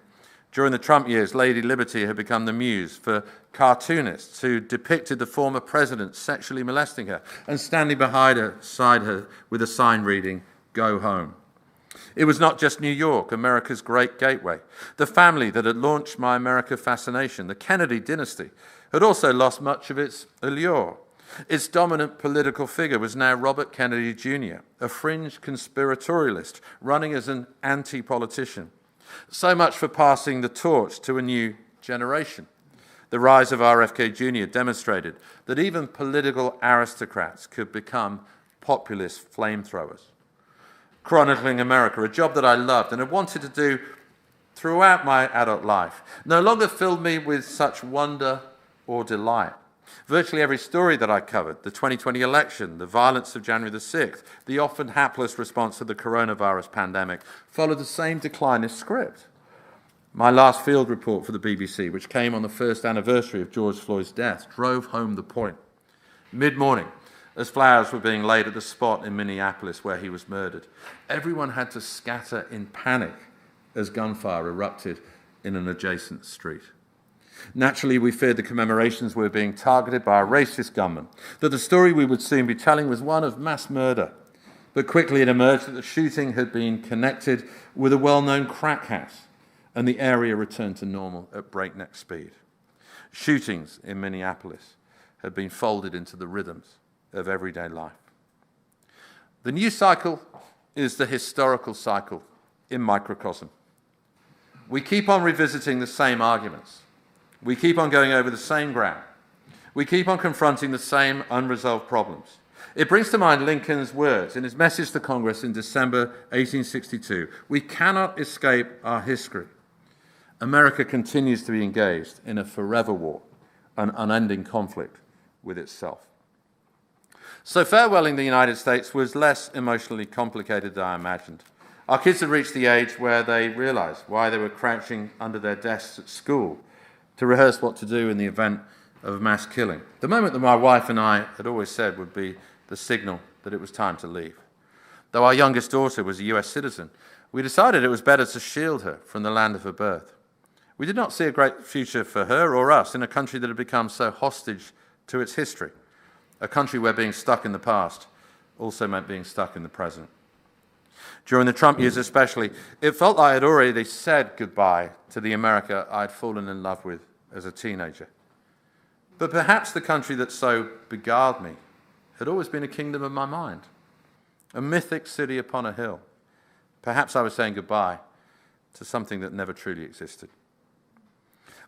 During the Trump years, Lady Liberty had become the muse for cartoonists who depicted the former president sexually molesting her and standing beside her with a sign reading, "Go home." It was not just New York, America's great gateway. The family that had launched my America fascination, the Kennedy dynasty, had also lost much of its allure. Its dominant political figure was now Robert Kennedy Jr., a fringe conspiratorialist running as an anti-politician. So much for passing the torch to a new generation. The rise of RFK Jr. demonstrated that even political aristocrats could become populist flamethrowers. Chronicling America, a job that I loved and had wanted to do throughout my adult life, no longer filled me with such wonder or delight. Virtually every story that I covered, the 2020 election, the violence of January the 6th, the often hapless response to the coronavirus pandemic, followed the same declinist script. My last field report for the BBC, which came on the first anniversary of George Floyd's death, drove home the point. Mid-morning, as flowers were being laid at the spot in Minneapolis where he was murdered, everyone had to scatter in panic as gunfire erupted in an adjacent street. Naturally, we feared the commemorations were being targeted by a racist gunman, that the story we would soon be telling was one of mass murder. But quickly it emerged that the shooting had been connected with a well-known crack house, and the area returned to normal at breakneck speed. Shootings in Minneapolis had been folded into the rhythms of everyday life. The news cycle is the historical cycle in microcosm. We keep on revisiting the same arguments. We keep on going over the same ground. We keep on confronting the same unresolved problems. It brings to mind Lincoln's words in his message to Congress in December 1862. We cannot escape our history. America continues to be engaged in a forever war, an unending conflict with itself. So farewelling the United States was less emotionally complicated than I imagined. Our kids had reached the age where they realized why they were crouching under their desks at school to rehearse what to do in the event of a mass killing. The moment that my wife and I had always said would be the signal that it was time to leave. Though our youngest daughter was a US citizen, we decided it was better to shield her from the land of her birth. We did not see a great future for her or us in a country that had become so hostage to its history, a country where being stuck in the past also meant being stuck in the present. During the Trump years especially, it felt like I had already said goodbye to the America I'd fallen in love with as a teenager. But perhaps the country that so beguiled me had always been a kingdom of my mind, a mythic city upon a hill. Perhaps I was saying goodbye to something that never truly existed.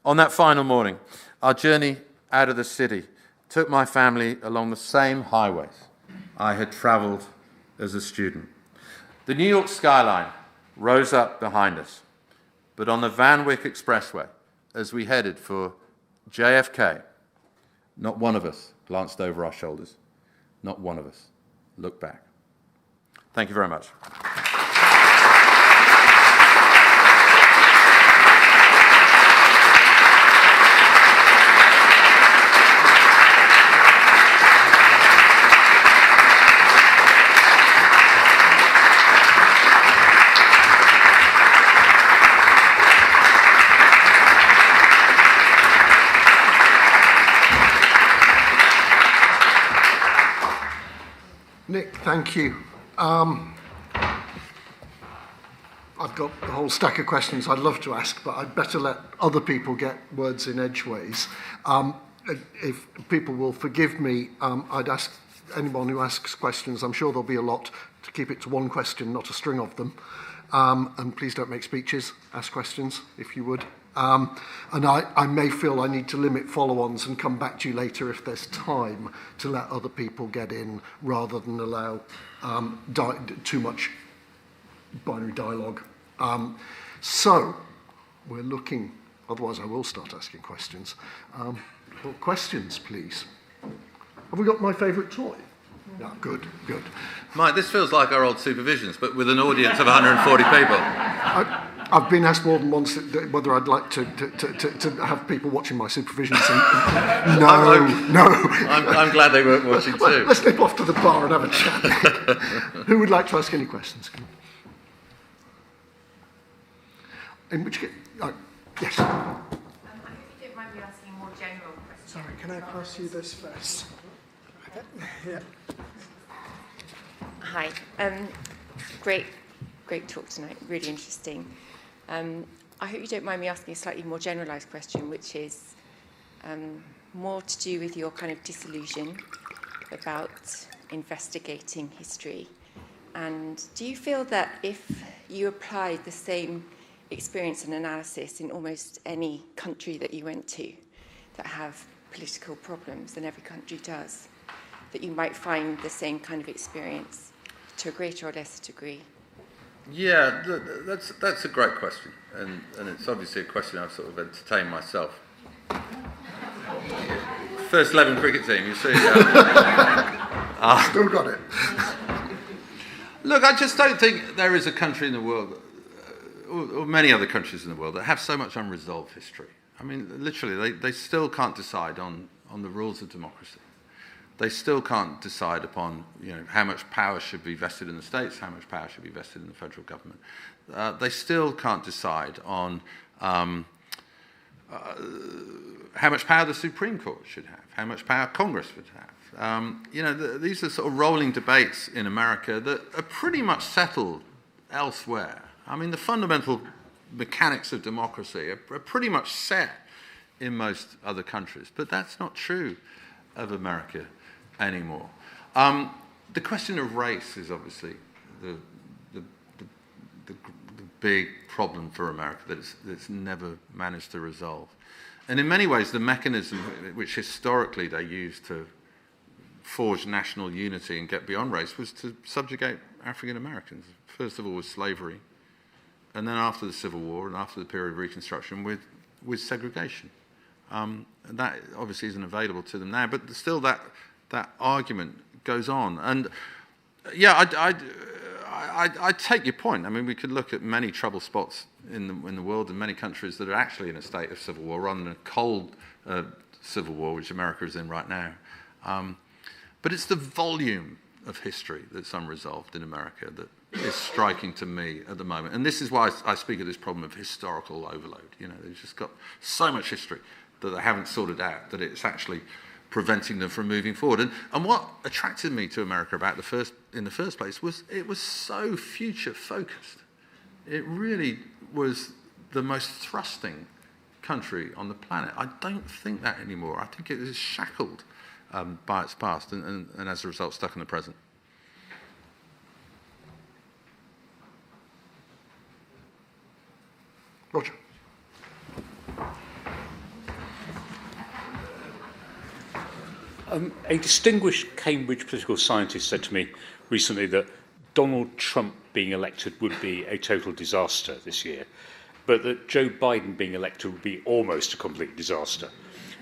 On that final morning, our journey out of the city took my family along the same highways I had traveled as a student. The New York skyline rose up behind us, but on the Van Wyck Expressway, as we headed for JFK, not one of us glanced over our shoulders. Not one of us looked back. Thank you very much. Nick, thank you. I've got a whole stack of questions I'd love to ask, but I'd better let other people get words in edgeways. If people will forgive me, I'd ask anyone who asks questions, I'm sure there'll be a lot, to keep it to one question, not a string of them. And please don't make speeches, ask questions if you would. And I may feel I need to limit follow-ons and come back to you later if there's time to let other people get in rather than allow too much binary dialogue. So we're looking, otherwise I will start asking questions. Well, questions, please. Have we got my favourite toy? No, good. Mike, this feels like our old supervisions, but with an audience of 140 people. I've been asked more than once whether I'd like to have people watching my supervisions. No. I'm glad they weren't watching too. Let's nip off to the bar and have a chat. Who would like to ask any questions? In which case, yes. I hope you don't mind me asking a more general question. Sorry, can I pass you this first? Yeah. Hi. Great talk tonight. Really interesting. I hope you don't mind me asking a slightly more generalised question, which is more to do with your kind of disillusion about investigating history. And do you feel that if you applied the same experience and analysis in almost any country that you went to that have political problems, and every country does, that you might find the same kind of experience to a greater or lesser degree? Yeah, that's a great question, and it's obviously a question I've sort of entertained myself. First 11 cricket team, you see. Still got it. Look, I just don't think there is a country in the world, or many other countries in the world, that have so much unresolved history. I mean, literally, they still can't decide on the rules of democracy. They still can't decide upon, how much power should be vested in the states, how much power should be vested in the federal government. They still can't decide on how much power the Supreme Court should have, how much power Congress would have. These are sort of rolling debates in America that are pretty much settled elsewhere. I mean, the fundamental mechanics of democracy are pretty much set in most other countries, but that's not true of America anymore. The question of race is obviously the big problem for America that it's never managed to resolve. And in many ways, the mechanism which historically they used to forge national unity and get beyond race was to subjugate African Americans. First of all with slavery, and then after the Civil War and after the period of Reconstruction with segregation. And that obviously isn't available to them now, but still that argument goes on. And yeah, I take your point. I mean, we could look at many trouble spots in the world and many countries that are actually in a state of civil war rather than a cold civil war, which America is in right now. But it's the volume of history that's unresolved in America that is striking to me at the moment. And this is why I speak of this problem of historical overload. They've just got so much history that they haven't sorted out that it's actually preventing them from moving forward. And what attracted me to America in the first place was it was so future focused. It really was the most thrusting country on the planet. I don't think that anymore. I think it is shackled by its past and as a result stuck in the present. Roger. A distinguished Cambridge political scientist said to me recently that Donald Trump being elected would be a total disaster this year, but that Joe Biden being elected would be almost a complete disaster.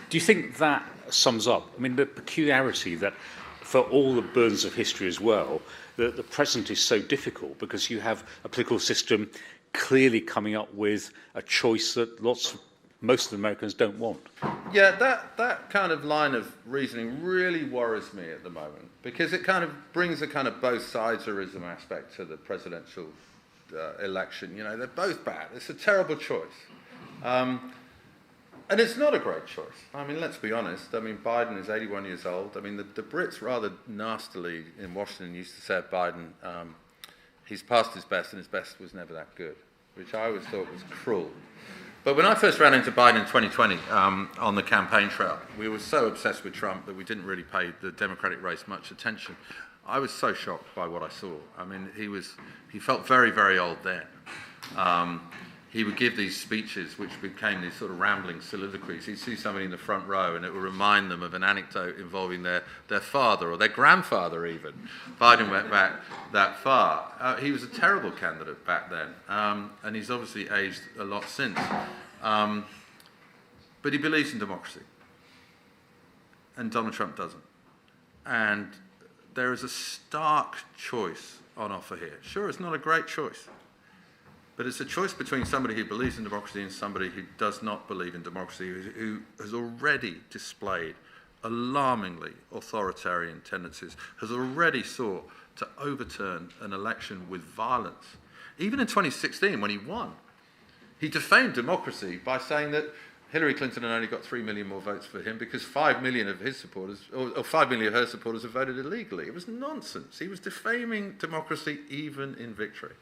Do you think that sums up, the peculiarity that for all the burdens of history as well, that the present is so difficult because you have a political system clearly coming up with a choice that most of the Americans don't want? Yeah, that kind of line of reasoning really worries me at the moment because it kind of brings a kind of both siderism aspect to the presidential election. They're both bad. It's a terrible choice. And it's not a great choice. Let's be honest. Biden is 81 years old. The Brits rather nastily in Washington used to say of Biden, he's past his best and his best was never that good, which I always thought was cruel. But when I first ran into Biden in 2020 on the campaign trail, we were so obsessed with Trump that we didn't really pay the Democratic race much attention. I was so shocked by what I saw. I mean, he felt very, very old then. He would give these speeches which became these sort of rambling soliloquies. He'd see somebody in the front row and it would remind them of an anecdote involving their father or their grandfather even. Biden went back that far. He was a terrible candidate back then, and he's obviously aged a lot since. But he believes in democracy, and Donald Trump doesn't. And there is a stark choice on offer here. Sure, it's not a great choice, but it's a choice between somebody who believes in democracy and somebody who does not believe in democracy, who has already displayed alarmingly authoritarian tendencies, has already sought to overturn an election with violence. Even in 2016, when he won, he defamed democracy by saying that Hillary Clinton had only got 3 million more votes for him because 5 million of his supporters, or 5 million of her supporters, have voted illegally. It was nonsense. He was defaming democracy even in victory.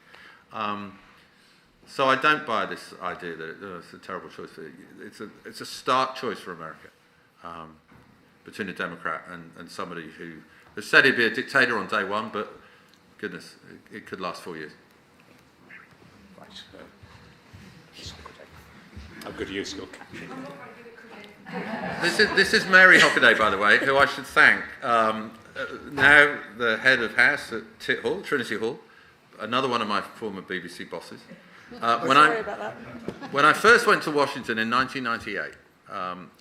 So I don't buy this idea that it's a terrible choice. It's a stark choice for America between a Democrat and somebody who has said he'd be a dictator on day one, but goodness, it could last 4 years. Right. How good are you still catching? This is Mary Hockaday, by the way, who I should thank. Now the head of house at Tit Hall, Trinity Hall, another one of my former BBC bosses. When I first went to Washington in 1998,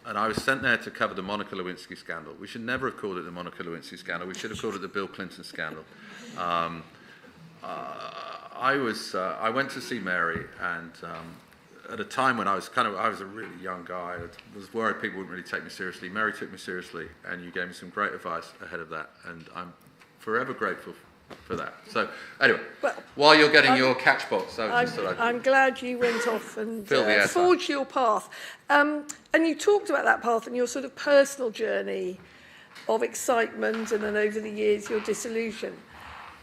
and I was sent there to cover the Monica Lewinsky scandal. We should never have called it the Monica Lewinsky scandal. We should have called it the Bill Clinton scandal. I went to see Mary, and at a time when I was a really young guy. I was worried people wouldn't really take me seriously. Mary took me seriously, and you gave me some great advice ahead of that, and I'm forever grateful for that. So anyway, while you're getting your catchbox, I'm glad you went off and forged your path. And you talked about that path and your sort of personal journey of excitement, and then over the years your disillusion.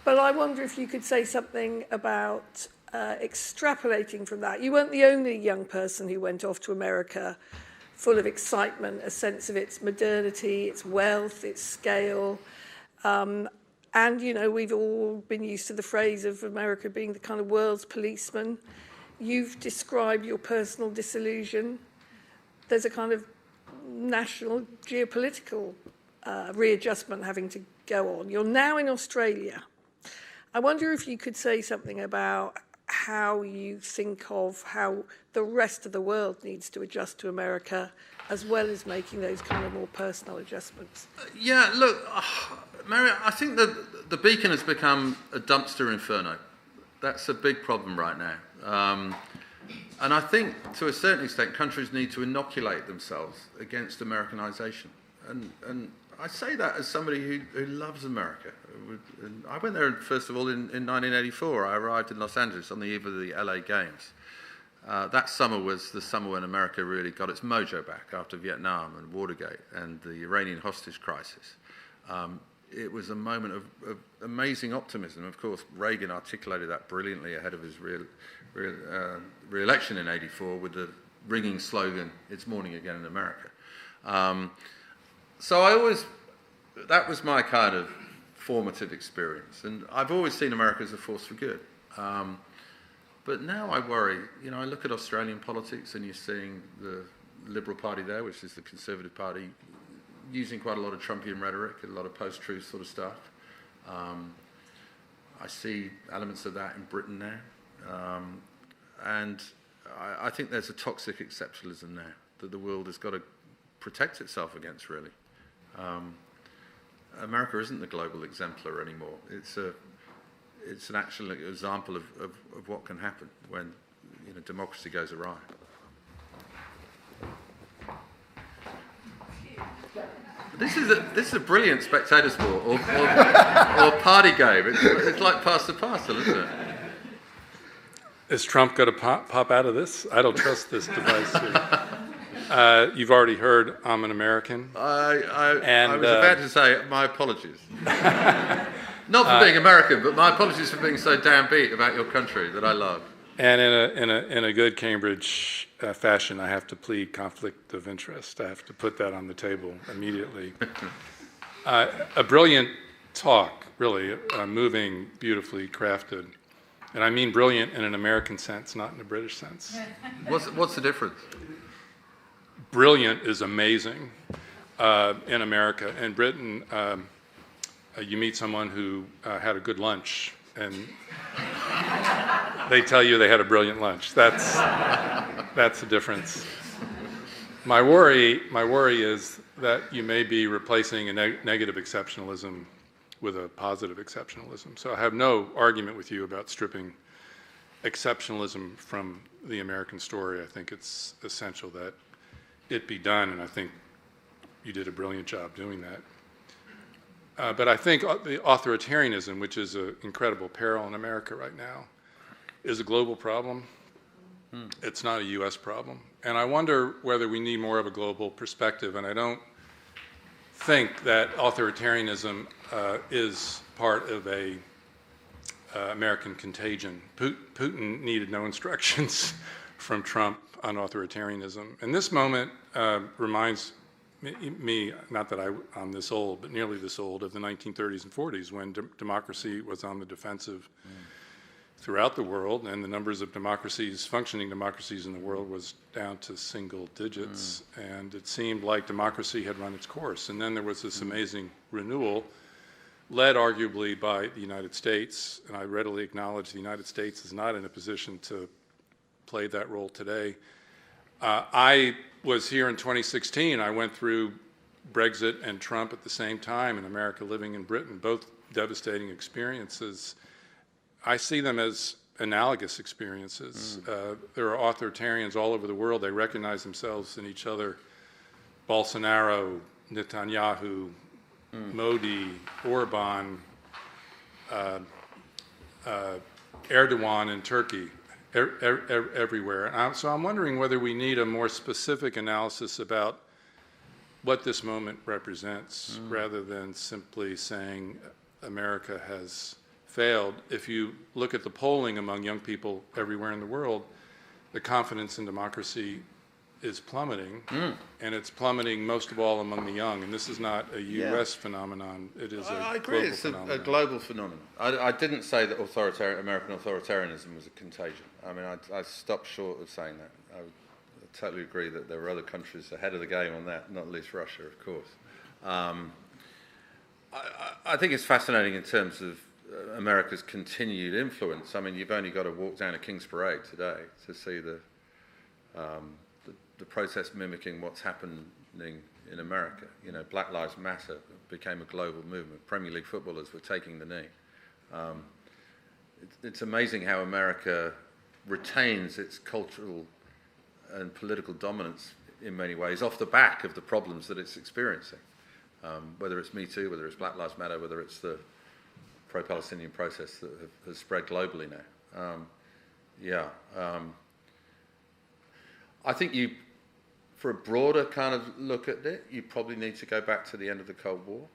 But I wonder if you could say something about extrapolating from that. You weren't the only young person who went off to America full of excitement, a sense of its modernity, its wealth, its scale. And, you know, we've all been used to the phrase of America being the kind of world's policeman. You've described your personal disillusion. There's a kind of national geopolitical readjustment having to go on. You're now in Australia. I wonder if you could say something about how you think of how the rest of the world needs to adjust to America, as well as making those kind of more personal adjustments. Yeah, look, Mary, I think that the Beacon has become a dumpster inferno. That's a big problem right now. And I think, to a certain extent, countries need to inoculate themselves against Americanization. And I say that as somebody who loves America. I went there, first of all, in 1984. I arrived in Los Angeles on the eve of the LA Games. That summer was the summer when America really got its mojo back after Vietnam and Watergate and the Iranian hostage crisis. It was a moment of amazing optimism. Of course, Reagan articulated that brilliantly ahead of his re-election in '84 with the ringing slogan, "It's morning again in America." So that was my kind of formative experience. And I've always seen America as a force for good. But now I worry, you know, I look at Australian politics and you're seeing the Liberal Party there, which is the Conservative Party, using quite a lot of Trumpian rhetoric and a lot of post-truth sort of stuff. I see elements of that in Britain now. And I think there's a toxic exceptionalism there that the world has got to protect itself against, really. America isn't the global exemplar anymore. It's an actual example of what can happen when, you know, democracy goes awry. This is a brilliant spectator sport or party game. It's like pass the parcel, isn't it? Is Trump going to pop out of this? I don't trust this device here. You've already heard I'm an American. I was about to say my apologies. Not for being American, but my apologies for being so downbeat about your country that I love. And in a good Cambridge fashion, I have to plead conflict of interest. I have to put that on the table immediately. A brilliant talk, really, moving, beautifully crafted. And I mean brilliant in an American sense, not in a British sense. What's the difference? Brilliant is amazing in America. In Britain, you meet someone who had a good lunch, and they tell you they had a brilliant lunch. That's the difference. My worry is that you may be replacing a negative exceptionalism with a positive exceptionalism. So I have no argument with you about stripping exceptionalism from the American story. I think it's essential that it be done, and I think you did a brilliant job doing that. But I think the authoritarianism, which is an incredible peril in America right now, is a global problem. It's not a U.S. problem. And I wonder whether we need more of a global perspective, and I don't think that authoritarianism is part of a American contagion. Putin needed no instructions from Trump on authoritarianism. And this moment reminds me, not that I'm this old, but nearly this old, of the 1930s and 40s when democracy was on the defensive throughout the world, and the numbers of democracies, functioning democracies in the world, was down to single digits, and it seemed like democracy had run its course. And then there was this amazing renewal, led arguably by the United States, and I readily acknowledge the United States is not in a position to play that role today. I was here in 2016. I went through Brexit and Trump at the same time, and America living in Britain, both devastating experiences. I see them as analogous experiences. There are authoritarians all over the world. They recognize themselves in each other. Bolsonaro, Netanyahu, Modi, Orban, Erdogan in Turkey, everywhere. And so I'm wondering whether we need a more specific analysis about what this moment represents, rather than simply saying America has failed. If you look at the polling among young people everywhere in the world, the confidence in democracy is plummeting, and it's plummeting most of all among the young. And this is not a U.S. phenomenon; it is I a agree. global It's phenomenon. a global phenomenon. I didn't say that American authoritarianism was a contagion. I mean, I stopped short of saying that. I totally agree that there were other countries ahead of the game on that, not least Russia, of course. I think it's fascinating in terms of America's continued influence. I mean, you've only got to walk down a King's Parade today to see the protest mimicking what's happening in America. You know, Black Lives Matter became a global movement. Premier League footballers were taking the knee. It's amazing how America retains its cultural and political dominance in many ways off the back of the problems that it's experiencing. Whether it's Me Too, whether it's Black Lives Matter, whether it's the pro-Palestinian process that has spread globally now. I think for a broader kind of look at it, you probably need to go back to the end of the Cold War.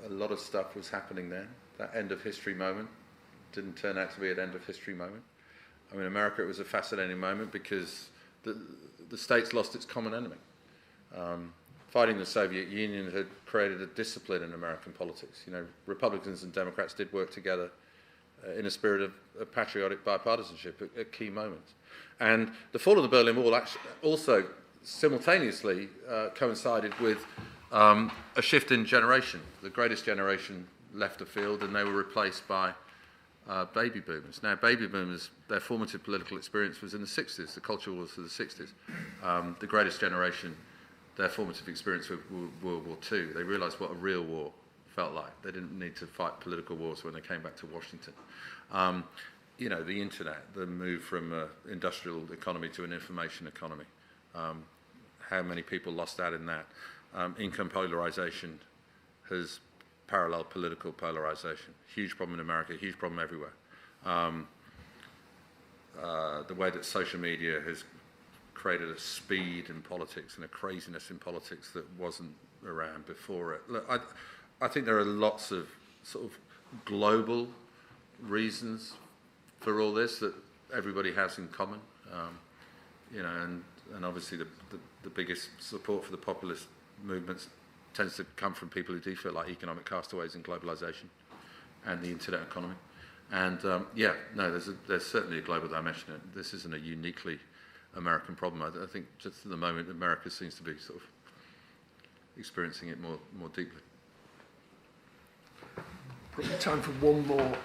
A lot of stuff was happening then. That end of history moment didn't turn out to be an end of history moment. I mean, America, it was a fascinating moment because the States lost its common enemy. Fighting the Soviet Union had created a discipline in American politics. You know, Republicans and Democrats did work together in a spirit of patriotic bipartisanship at key moments. And the fall of the Berlin Wall also simultaneously coincided with a shift in generation. The greatest generation left the field, and they were replaced by baby boomers. Now, baby boomers, their formative political experience was in the 60s. The culture wars of the 60s. The greatest generation, their formative experience with World War II. They realised what a real war felt like. They didn't need to fight political wars when they came back to Washington. You know, the internet, the move from an industrial economy to an information economy. How many people lost out in that? Income polarisation has paralleled political polarisation. Huge problem in America, huge problem everywhere. The way that social media has created a speed in politics and a craziness in politics that wasn't around before it. Look, I think there are lots of sort of global reasons for all this that everybody has in common. and obviously the biggest support for the populist movements tends to come from people who do feel like economic castaways in globalization and the internet economy. And there's certainly a global dimension. This isn't a uniquely American problem. I think just at the moment America seems to be sort of experiencing it more deeply. Probably time for one more.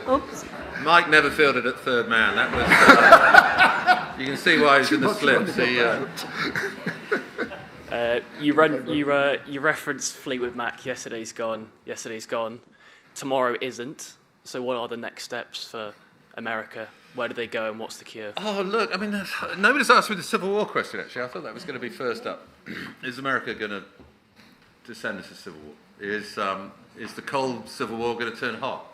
Oops. Mike never fielded at third man. That was. You can see why he's in the slips. You referenced Fleetwood Mac. Yesterday's gone. Tomorrow isn't. So what are the next steps for America? Where do they go and what's the cure? Oh, look, I mean, nobody's asked me the Civil War question, actually. I thought that was going to be first up. Is America going to descend into civil war? Is the cold Civil War going to turn hot?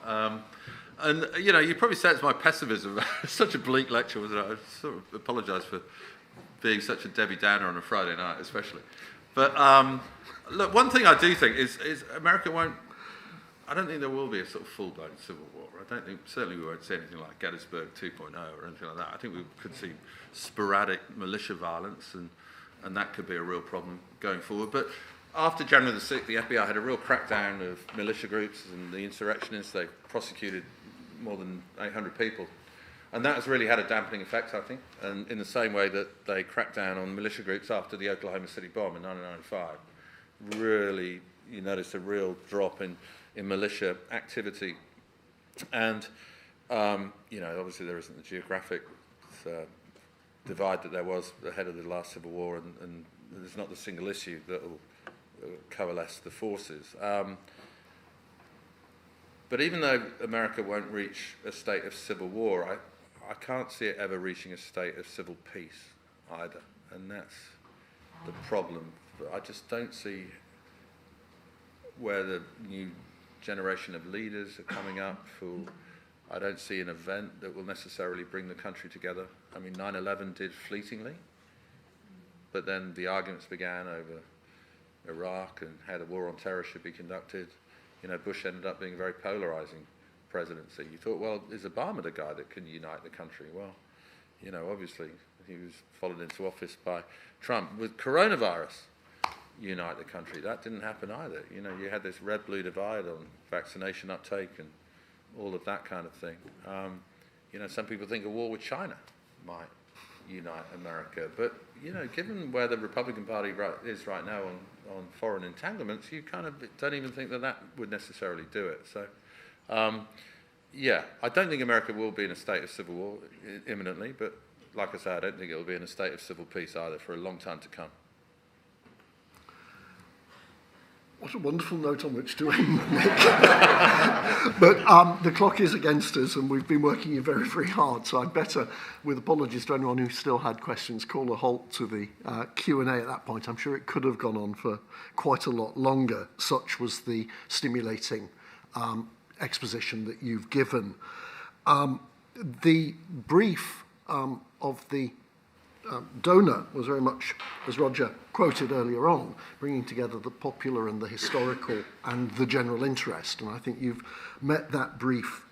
And, you probably say it's my pessimism. It's such a bleak lecture, wasn't it? I sort of apologise for being such a Debbie Downer on a Friday night, especially. But, look, one thing I do think is America won't... I don't think there will be a sort of full-blown civil war. I don't think, certainly we won't see anything like Gettysburg 2.0 or anything like that. I think we could see sporadic militia violence, and that could be a real problem going forward. But after January the 6th, the FBI had a real crackdown of militia groups and the insurrectionists. They prosecuted more than 800 people. And that has really had a dampening effect, I think. And in the same way that they cracked down on militia groups after the Oklahoma City bomb in 1995, really, you noticed a real drop in militia activity. And, obviously there isn't the geographic divide that there was ahead of the last Civil War, and there's not the single issue that will coalesce the forces. But even though America won't reach a state of civil war, I can't see it ever reaching a state of civil peace either. And that's the problem. I just don't see where the new generation of leaders are coming up who I don't see an event that will necessarily bring the country together. I mean, 9/11 did fleetingly, but then the arguments began over Iraq and how the war on terror should be conducted. Bush ended up being a very polarizing presidency. You thought, well, is Obama the guy that can unite the country? Well, obviously he was followed into office by Trump. With coronavirus, unite the country. That didn't happen either. You had this red-blue divide on vaccination uptake and all of that kind of thing. Some people think a war with China might unite America. But, given where the Republican Party is right now on foreign entanglements, you kind of don't even think that would necessarily do it. So, I don't think America will be in a state of civil war imminently, but like I say, I don't think it will be in a state of civil peace either for a long time to come. What a wonderful note on which to end, Nick. But the clock is against us, and we've been working very, very hard. So I'd better, with apologies to anyone who still had questions, call a halt to the Q&A at that point. I'm sure it could have gone on for quite a lot longer. Such was the stimulating exposition that you've given. The brief of the donor was very much, as Roger quoted earlier on, bringing together the popular and the historical and the general interest. And I think you've met that brief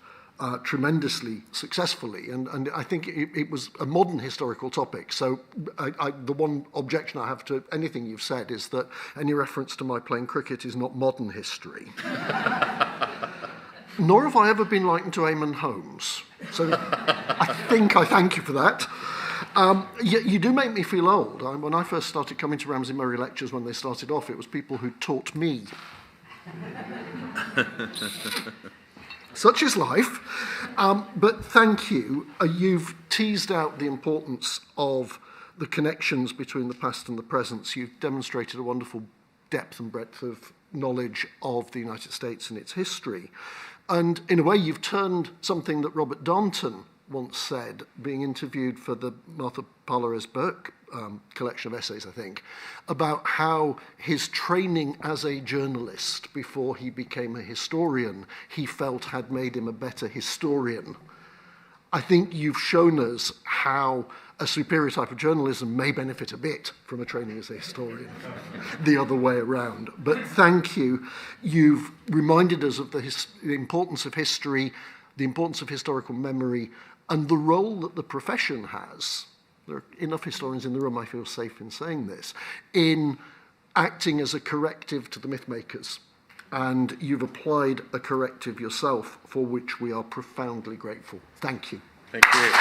tremendously successfully. And I think it was a modern historical topic. So the one objection I have to anything you've said is that any reference to my playing cricket is not modern history. Nor have I ever been likened to Eamon Holmes. So I think I thank you for that. You do make me feel old. When I first started coming to Ramsay Murray Lectures when they started off, it was people who taught me. Such is life. But thank you. You've teased out the importance of the connections between the past and the present. You've demonstrated a wonderful depth and breadth of knowledge of the United States and its history. And in a way, you've turned something that Robert Darnton once said, being interviewed for the Martha Polaris Burke collection of essays, I think, about how his training as a journalist before he became a historian, he felt had made him a better historian. I think you've shown us how a superior type of journalism may benefit a bit from a training as a historian, the other way around. But thank you. You've reminded us of the importance of history, the importance of historical memory, and the role that the profession has. There are enough historians in the room, I feel safe in saying this, in acting as a corrective to the myth makers. And you've applied a corrective yourself, for which we are profoundly grateful. Thank you. Thank you.